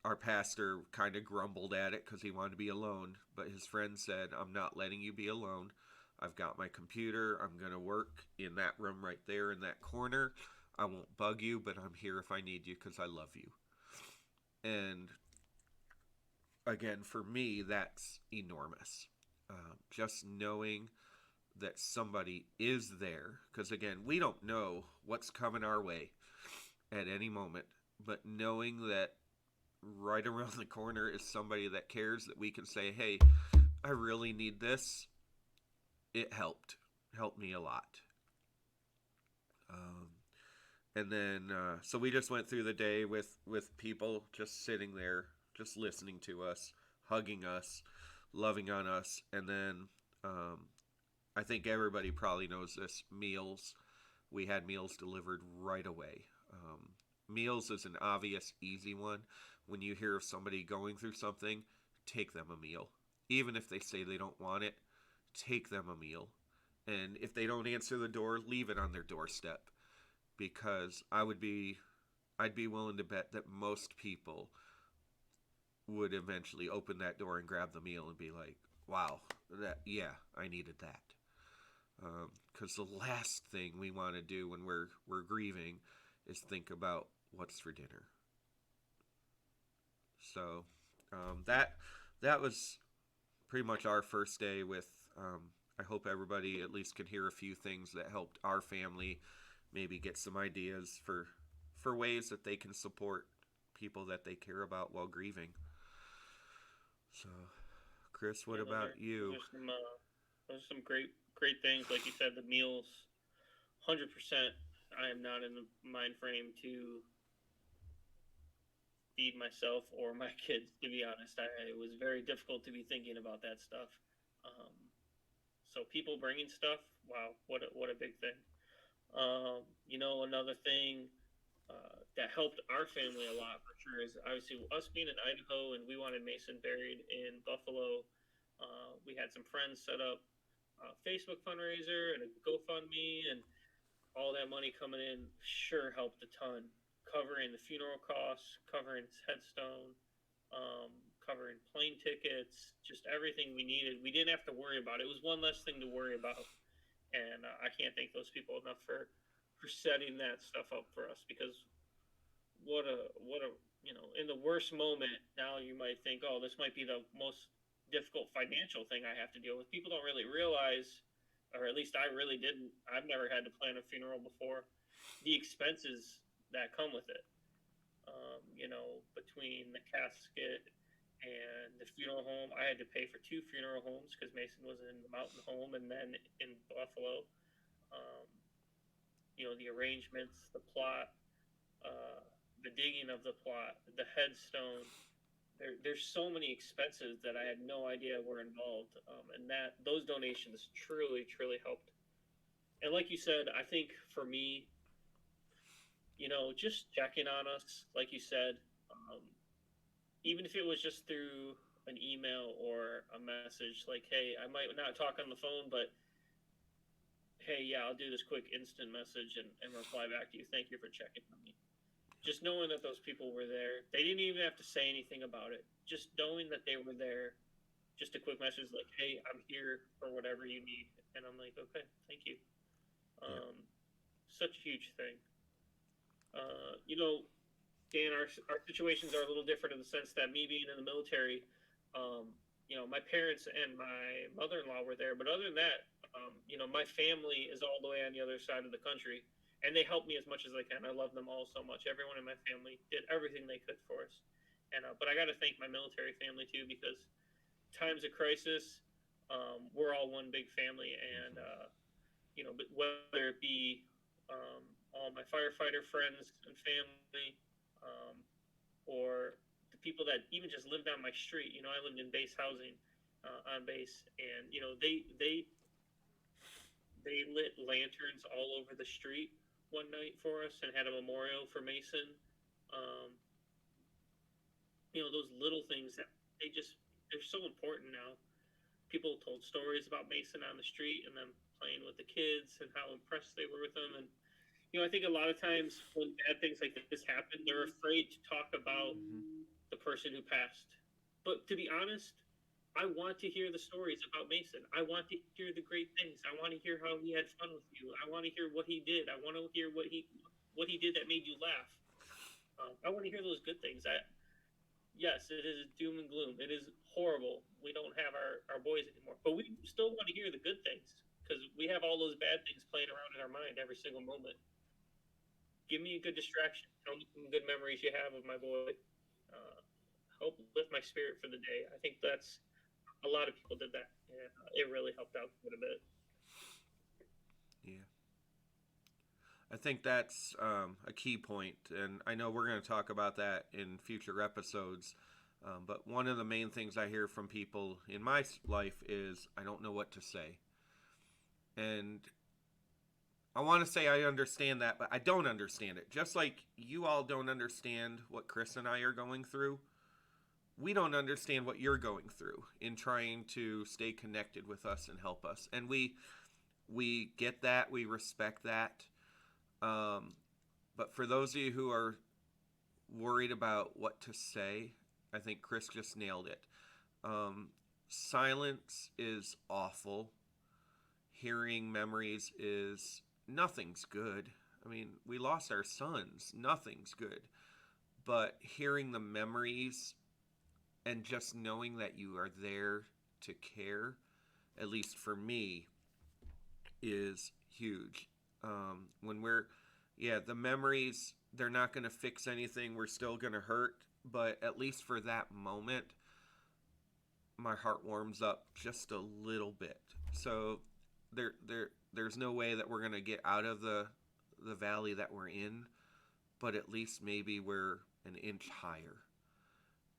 our pastor kind of grumbled at it because he wanted to be alone. But his friend said, "I'm not letting you be alone. I've got my computer. I'm going to work in that room right there in that corner. I won't bug you, but I'm here if I need you because I love you." And again, for me, that's enormous. Just knowing that somebody is there, because again, we don't know what's coming our way at any moment, but knowing that right around the corner is somebody that cares, that we can say, hey, I really need this, it helped me a lot. Um, and then, so we just went through the day with people just sitting there, just listening to us, hugging us, loving on us. And then I think everybody probably knows this, meals. We had meals delivered right away. Meals is an obvious, easy one. When you hear of somebody going through something, take them a meal. Even if they say they don't want it, take them a meal. And if they don't answer the door, leave it on their doorstep. Because I'd be willing to bet that most people would eventually open that door and grab the meal and be like, wow, that, yeah, I needed that. Because the last thing we want to do when we're grieving is think about what's for dinner. So that was pretty much our first day with. I hope everybody at least can hear a few things that helped our family, maybe get some ideas for ways that they can support people that they care about while grieving. So, Chris, what Yeah, about you? those are some great things. Like you said, the meals. 100%. I am not in the mind frame to feed myself or my kids. To be honest, it was very difficult to be thinking about that stuff. Um, so people bringing stuff. Wow, what a big thing. Another thing that helped our family a lot for sure is obviously us being in Idaho and we wanted Mason buried in Buffalo. We had some friends set up a Facebook fundraiser and a GoFundMe, and all that money coming in sure helped a ton, covering the funeral costs, covering his headstone, covering plane tickets, just everything we needed. We didn't have to worry about it. It was one less thing to worry about, and I can't thank those people enough for setting that stuff up for us, because what a in the worst moment, now you might think, oh, this might be the most difficult financial thing I have to deal with. People don't really realize, or at least I really didn't. I've never had to plan a funeral before. The expenses that come with it, between the casket and the funeral home. I had to pay for two funeral homes because Mason was in the mountain home and then in Buffalo. Um, the arrangements, the plot, uh, the digging of the plot, the headstone. There's so many expenses that I had no idea were involved, and that those donations truly helped. And like you said, I think for me, just checking on us, like you said, even if it was just through an email or a message, like, hey, I might not talk on the phone, but hey, yeah, I'll do this quick instant message and reply back to you. Thank you for checking on me. Just knowing that those people were there, they didn't even have to say anything about it. Just knowing that they were there, just a quick message like, hey, I'm here for whatever you need. And I'm like, okay, thank you. Yeah. Such a huge thing. Uh, you know, Dan, our situations are a little different in the sense that me being in the military, my parents and my mother-in-law were there, but other than that, my family is all the way on the other side of the country, and they help me as much as they can. I love them all so much. Everyone in my family did everything they could for us, and but I got to thank my military family too, because times of crisis, we're all one big family, and but whether it be all my firefighter friends and family, um, or the people that even just lived on my street. I lived in base housing on base, and they lit lanterns all over the street one night for us and had a memorial for Mason. Um, those little things that they're so important now. People told stories about Mason on the street and them playing with the kids and how impressed they were with them. And I think a lot of times when bad things like this happen, they're afraid to talk about Mm-hmm. the person who passed. But to be honest, I want to hear the stories about Mason. I want to hear the great things. I want to hear how he had fun with you. I want to hear what he did. I want to hear what he did that made you laugh. I want to hear those good things. yes, it is doom and gloom. It is horrible. We don't have our boys anymore, but we still want to hear the good things because we have all those bad things playing around in our mind every single moment. Give me a good distraction. Tell me some good memories you have of my boy. Uh, Help lift my spirit for the day. I think that's a lot of people did that, and it really helped out quite a bit. Yeah. I think that's a key point, and I know we're going to talk about that in future episodes. But one of the main things I hear from people in my life is I don't know what to say. And I want to say I understand that, but I don't understand it. Just like you all don't understand what Chris and I are going through, we don't understand what you're going through in trying to stay connected with us and help us. And we get that, we respect that. Um, but for those of you who are worried about what to say, I think Chris just nailed it. Um, Silence is awful. Hearing memories is nothing's good. I mean, we lost our sons. Nothing's good. But hearing the memories and just knowing that you are there to care, at least for me, is huge. When we're, yeah, the memories, they're not going to fix anything. We're still going to hurt. But at least for that moment, my heart warms up just a little bit. So there's no way that we're gonna get out of the valley that we're in, but at least maybe we're an inch higher,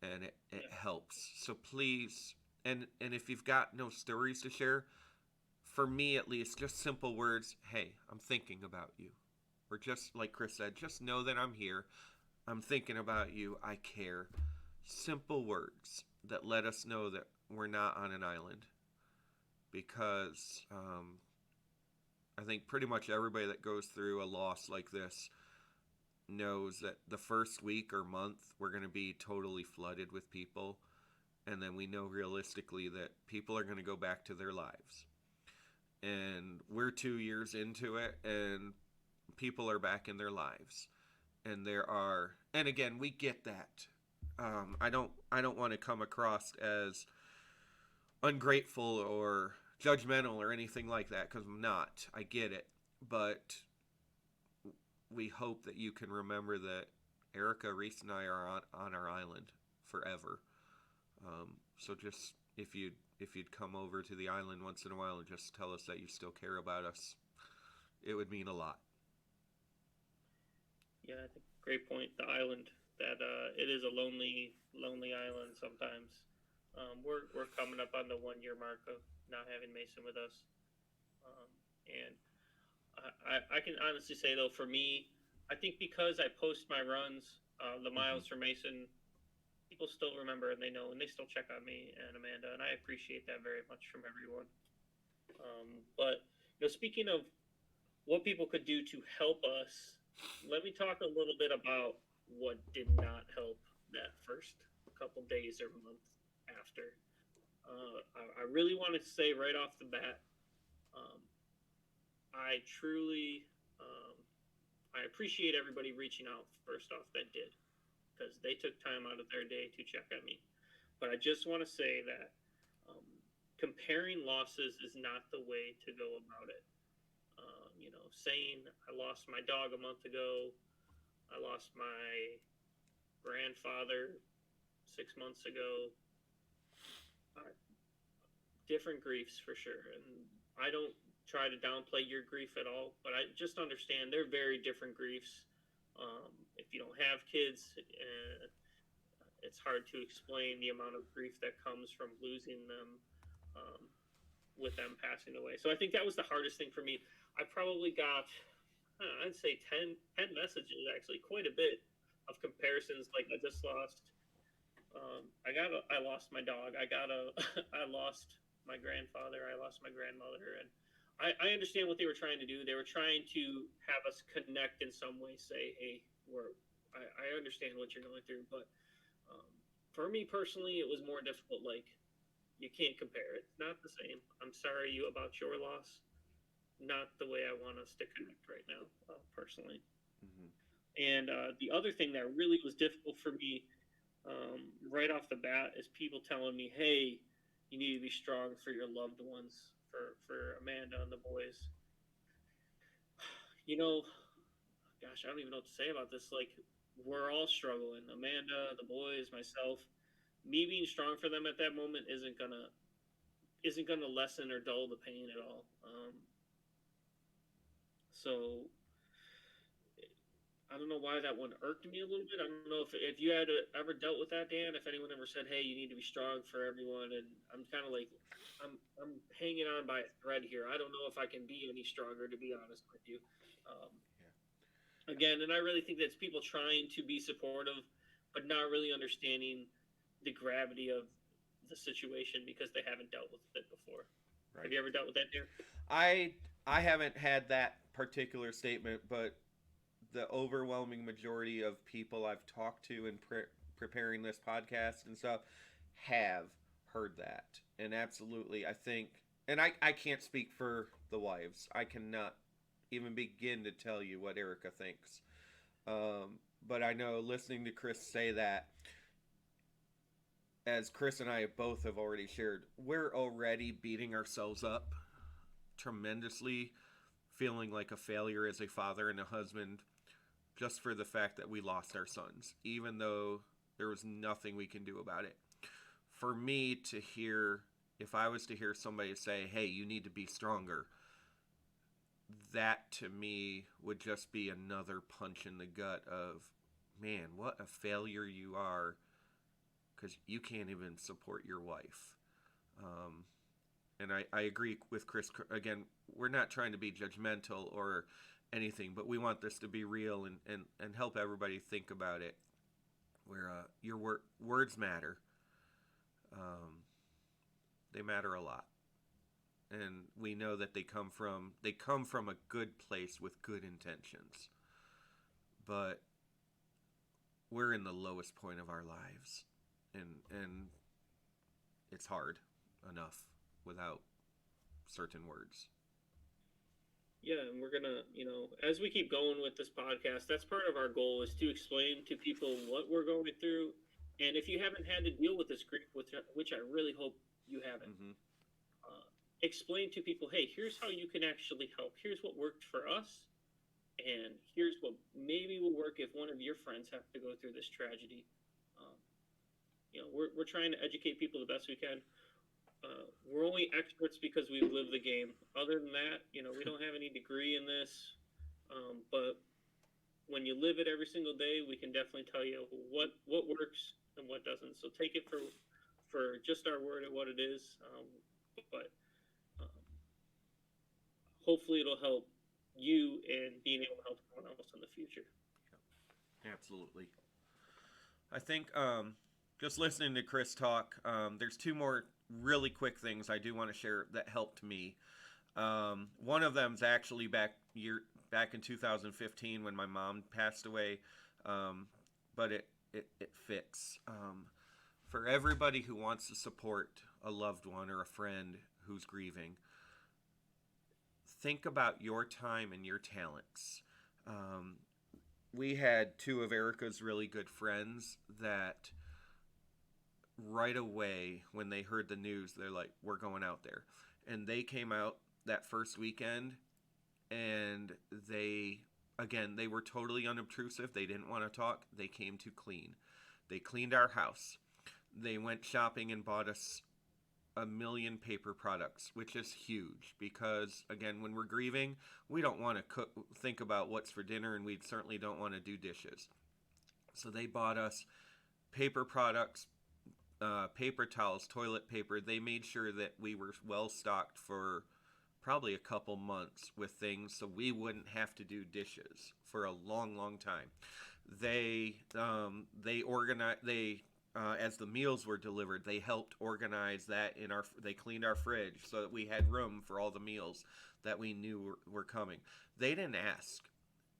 and it Yeah, helps. So please, and if you've got no stories to share, for me at least, just simple words. Hey, I'm thinking about you, or just like Chris said, just know that I'm here. I'm thinking about you. I care. Simple words that let us know that we're not on an island, because I think pretty much everybody that goes through a loss like this knows that the first week or month we're going to be totally flooded with people, and then we know realistically that people are going to go back to their lives. And we're 2 years into it, and people are back in their lives. And there are, and again, we get that. I don't want to come across as ungrateful or judgmental or anything like that, because I'm not. I get it. But we hope that you can remember that Erica, Reese, and I are on our island forever. So just if you'd come over to the island once in a while and just tell us that you still care about us, it would mean a lot. yeah, I think great point. The island that it is a lonely island sometimes. We're coming up on the 1 year mark of not having Mason with us, and I can honestly say though, for me, I think because I post my runs, the Mm-hmm. miles for Mason, people still remember and they know and they still check on me and Amanda, and I appreciate that very much from everyone. But speaking of what people could do to help us, let me talk a little bit about what did not help that first couple days or month after. I really want to say right off the bat, um, I truly, I appreciate everybody reaching out first off that did, because they took time out of their day to check on me. But I just want to say that um, comparing losses is not the way to go about it. Saying I lost my dog a month ago, I lost my grandfather 6 months ago. Different griefs for sure, and I don't try to downplay your grief at all, but I just understand they're very different griefs. If you don't have kids, it's hard to explain the amount of grief that comes from losing them, um, with them passing away. So I think that was the hardest thing for me. I probably got, I'd say 10 messages, actually, quite a bit of comparisons. Like I just lost, I lost my dog. I lost my grandfather. I lost my grandmother, and I understand what they were trying to do. They were trying to have us connect in some way. Say, hey, I understand what you're going through, but um, for me personally, it was more difficult. Like you can't compare it. It's not the same. I'm sorry you about your loss. Not the way I want us to connect right now, personally. Mm-hmm. And the other thing that really was difficult for me right off the bat is people telling me, "Hey, you need to be strong for your loved ones, for Amanda and the boys." You know, gosh, I don't even know what to say about this. Like, we're all struggling. Amanda, the boys, myself. Me being strong for them at that moment isn't gonna lessen or dull the pain at all. So I don't know why that one irked me a little bit. I don't know if you had ever dealt with that, Dan. If anyone ever said, "Hey, you need to be strong for everyone," and I'm kind of like, I'm hanging on by a thread here. I don't know if I can be any stronger, to be honest with you. Um, Again, and I really think that's people trying to be supportive, but not really understanding the gravity of the situation because they haven't dealt with it before. Have Right. you ever dealt with that, Dan? I I haven't had that particular statement, but the overwhelming majority of people I've talked to in preparing this podcast and stuff have heard that. And absolutely, I think, and I can't speak for the wives. I cannot even begin to tell you what Erica thinks. But I know listening to Chris say that, as Chris and I both have already shared, we're already beating ourselves up tremendously, feeling like a failure as a father and a husband just for the fact that we lost our sons, even though there was nothing we can do about it. For me to hear, if I was to hear somebody say, "Hey, you need to be stronger," that to me would just be another punch in the gut of, man, what a failure you are because you can't even support your wife. Um, and I agree with Chris. Again, we're not trying to be judgmental or anything, but we want this to be real and help everybody think about it. Where your words matter. Um, they matter a lot, and we know that they come from a good place with good intentions. But we're in the lowest point of our lives, and it's hard enough without certain words. Yeah, and we're gonna, as we keep going with this podcast, that's part of our goal is to explain to people what we're going through. And if you haven't had to deal with this grief, which I really hope you haven't, Mm-hmm. explain to people, hey, here's how you can actually help. Here's what worked for us, and here's what maybe will work if one of your friends have to go through this tragedy. Um, we're trying to educate people the best we can. We're only experts because we've lived the game. Other than that, we don't have any degree in this. But when you live it every single day, we can definitely tell you what works and what doesn't. So take it for just our word at what it is. But um, hopefully it'll help you in being able to help someone else in the future. Absolutely. I think just listening to Chris talk, there's two more really quick things I do want to share that helped me. One of them's actually back in 2015 when my mom passed away, but it fits. For everybody who wants to support a loved one or a friend who's grieving, think about your time and your talents. Um, we had two of Erica's really good friends that right away when they heard the news, they're like, "We're going out there," and they came out that first weekend, and they were totally unobtrusive. They didn't want to talk. They came to clean. They cleaned our house. They went shopping and bought us a million paper products, which is huge because again, when we're grieving, we don't want to think about what's for dinner, and we certainly don't want to do dishes. So they bought us paper products, paper towels, toilet paper. They made sure that we were well stocked for probably a couple months with things so we wouldn't have to do dishes for a long, long time. They organized they as the meals were delivered, they helped organize that in our. They cleaned our fridge so that we had room for all the meals that we knew were coming. They didn't ask.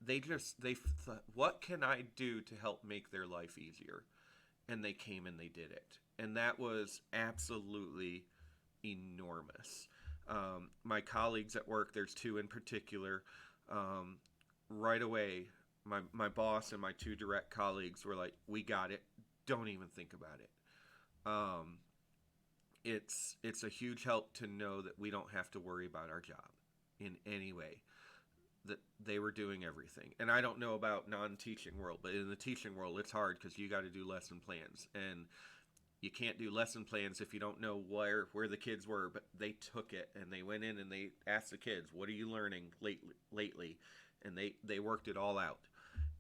They thought, what can I do to help make their life easier? And they came and they did it, and that was absolutely enormous. My colleagues at work, there's two in particular, right away, my boss and my two direct colleagues were like, "We got it. don't even think about it. Um, it's a huge help to know that we don't have to worry about our job in any way. That they were doing everything, and I don't know about non-teaching world, but in the teaching world, it's hard because you got to do lesson plans, and you can't do lesson plans if you don't know where the kids were. But they took it and they went in and they asked the kids, "What are you learning lately?" And they worked it all out.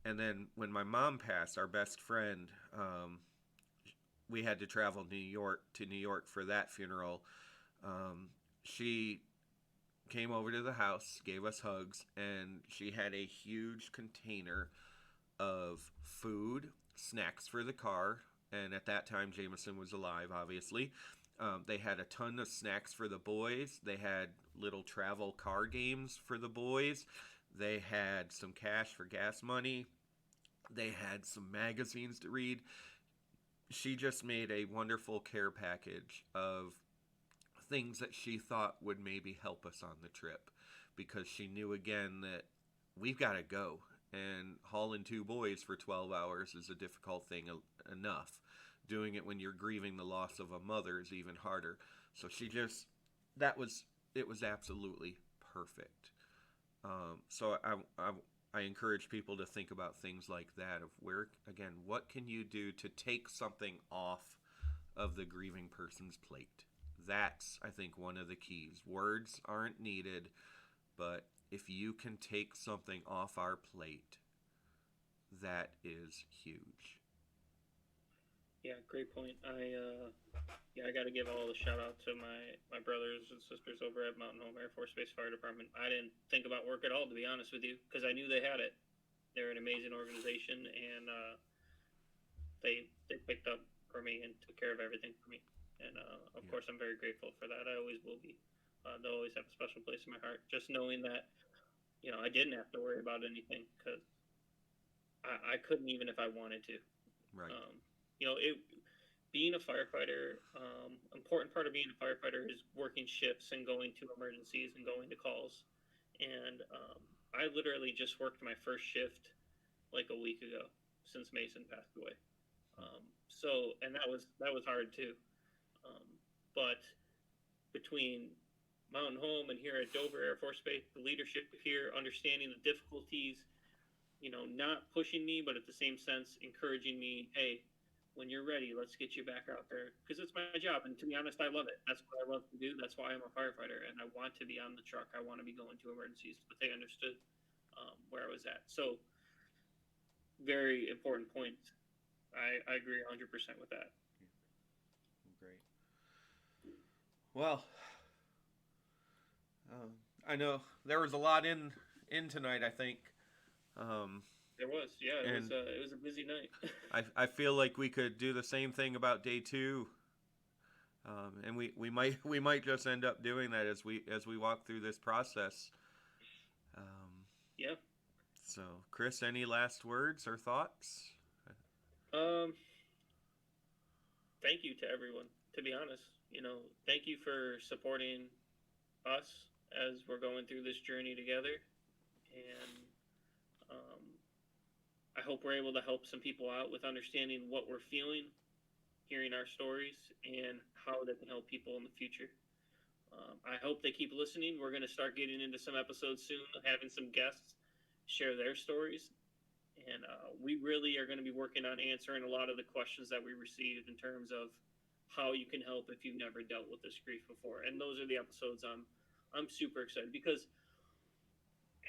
And then when my mom passed, our best friend, we had to travel to New York for that funeral. She came over to the house, gave us hugs, and she had a huge container of food, snacks for the car. And at that time, Jameson was alive, obviously. They had a ton of snacks for the boys. They had little travel car games for the boys. They had some cash for gas money. They had some magazines to read. She just made a wonderful care package of things that she thought would maybe help us on the trip, because she knew again that we've got to go, and hauling two boys for 12 hours is a difficult thing enough. Doing it when you're grieving the loss of a mother is even harder. So she just, that was, it was absolutely perfect. So I encourage people to think about things like that, of where, again, what can you do to take something off of the grieving person's plate? That's, I think, one of the keys. Words aren't needed, but if you can take something off our plate, that is huge. Yeah, great point. I got to give all the shout out to my brothers and sisters over at Mountain Home Air Force Base Fire Department. I didn't think about work at all, to be honest with you, because I knew they had it. They're an amazing organization, and they picked up for me and took care of everything for me. And of course, I'm very grateful for that. I always will be. They'll always have a special place in my heart. Just knowing that, I didn't have to worry about anything, because I couldn't, even if I wanted to. Right. Being a firefighter, important part of being a firefighter is working shifts and going to emergencies and going to calls. And I literally just worked my first shift like a week ago since Mason passed away. And that was hard too. But between Mountain Home and here at Dover Air Force Base, the leadership here, understanding the difficulties, not pushing me, but at the same sense, encouraging me, hey, when you're ready, let's get you back out there, because it's my job. And to be honest, I love it. That's what I love to do. That's why I'm a firefighter, and I want to be on the truck. I want to be going to emergencies, but they understood where I was at. So very important point. I agree 100% with that. Great. Well, I know there was a lot in tonight, I think. There was, yeah. It was a busy night. I feel like we could do the same thing about day 2, and we might just end up doing that as we walk through this process. Yeah. So, Chris, any last words or thoughts? Thank you to everyone. To be honest, thank you for supporting us as we're going through this journey together, and I hope we're able to help some people out with understanding what we're feeling, hearing our stories, and how they can help people in the future. I hope they keep listening. We're going to start getting into some episodes soon, having some guests share their stories. And we really are going to be working on answering a lot of the questions that we received in terms of how you can help if you've never dealt with this grief before. And those are the episodes I'm super excited, because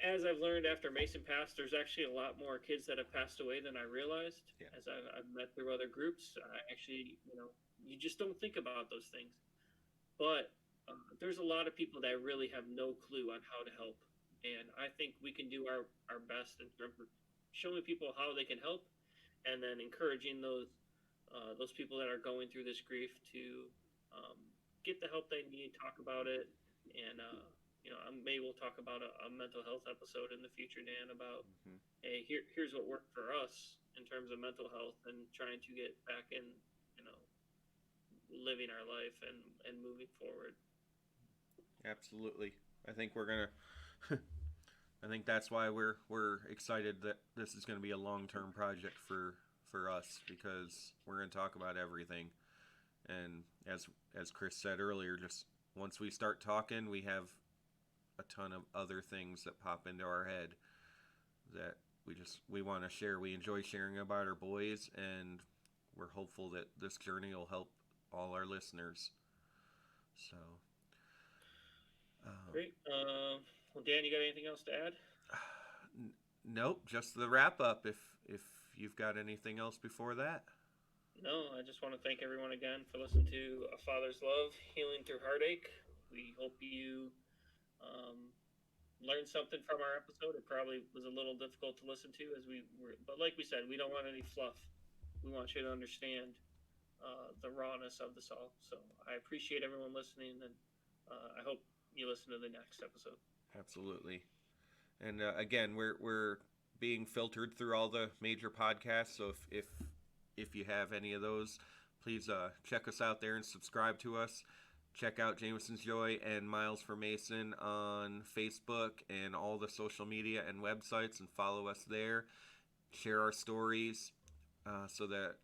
as I've learned after Mason passed, there's actually a lot more kids that have passed away than I realized. Yeah. As I've met through other groups, you just don't think about those things. But there's a lot of people that really have no clue on how to help. And I think we can do our best in terms of showing people how they can help, and then encouraging those people that are going through this grief to get the help they need, talk about it, and maybe we'll talk about a mental health episode in the future, Dan, about hey, here's what worked for us in terms of mental health and trying to get back in, living our life and moving forward. Absolutely. I think we're gonna. I think that's why we're excited that this is going to be a long-term project for for us because we're going to talk about everything. And as Chris said earlier, just once we start talking, we have a ton of other things that pop into our head that we want to share. We enjoy sharing about our boys, and we're hopeful that this journey will help all our listeners. So, Great. Well, Dan, you got anything else to add? Nope, just the wrap up. If you've got anything else before that. No, I just want to thank everyone again for listening to A Father's Love, Healing Through Heartache. We hope you learned something from our episode. It probably was a little difficult to listen to but like we said, we don't want any fluff. We want you to understand the rawness of this all. So I appreciate everyone listening, and I hope you listen to the next episode. Absolutely. And again, we're being filtered through all the major podcasts. So if you have any of those, please check us out there and subscribe to us. Check out Jameson's Joy and Miles for Mason on Facebook and all the social media and websites, and follow us there. Share our stories so that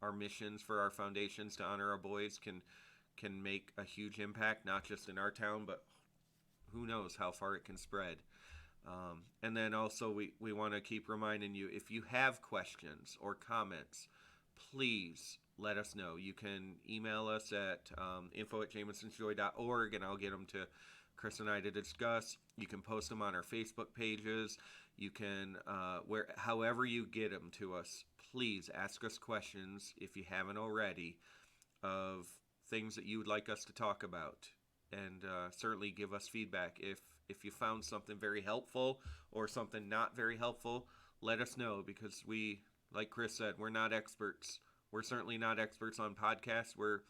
our missions for our foundations to honor our boys can make a huge impact, not just in our town, but who knows how far it can spread. And then also we want to keep reminding you, if you have questions or comments, please let us know. You can email us at info@jamesonsjoy.org, and I'll get them to Chris and I to discuss. You can post them on our Facebook pages. You can, however you get them to us, please ask us questions, if you haven't already, of things that you would like us to talk about. And certainly give us feedback. If you found something very helpful or something not very helpful, let us know, because we, like Chris said, we're not experts. We're certainly not experts on podcasts. We're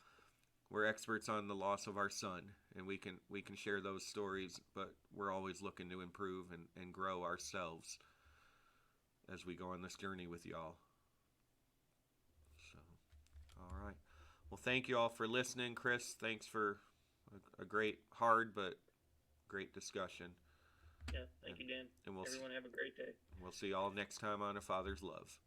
experts on the loss of our son, and we can share those stories, but we're always looking to improve and grow ourselves as we go on this journey with y'all. So, all right. Well, thank you all for listening. Chris, thanks for a great, hard, but great discussion. Yeah, thank you, Dan. And everyone have a great day. We'll see y'all next time on A Father's Love.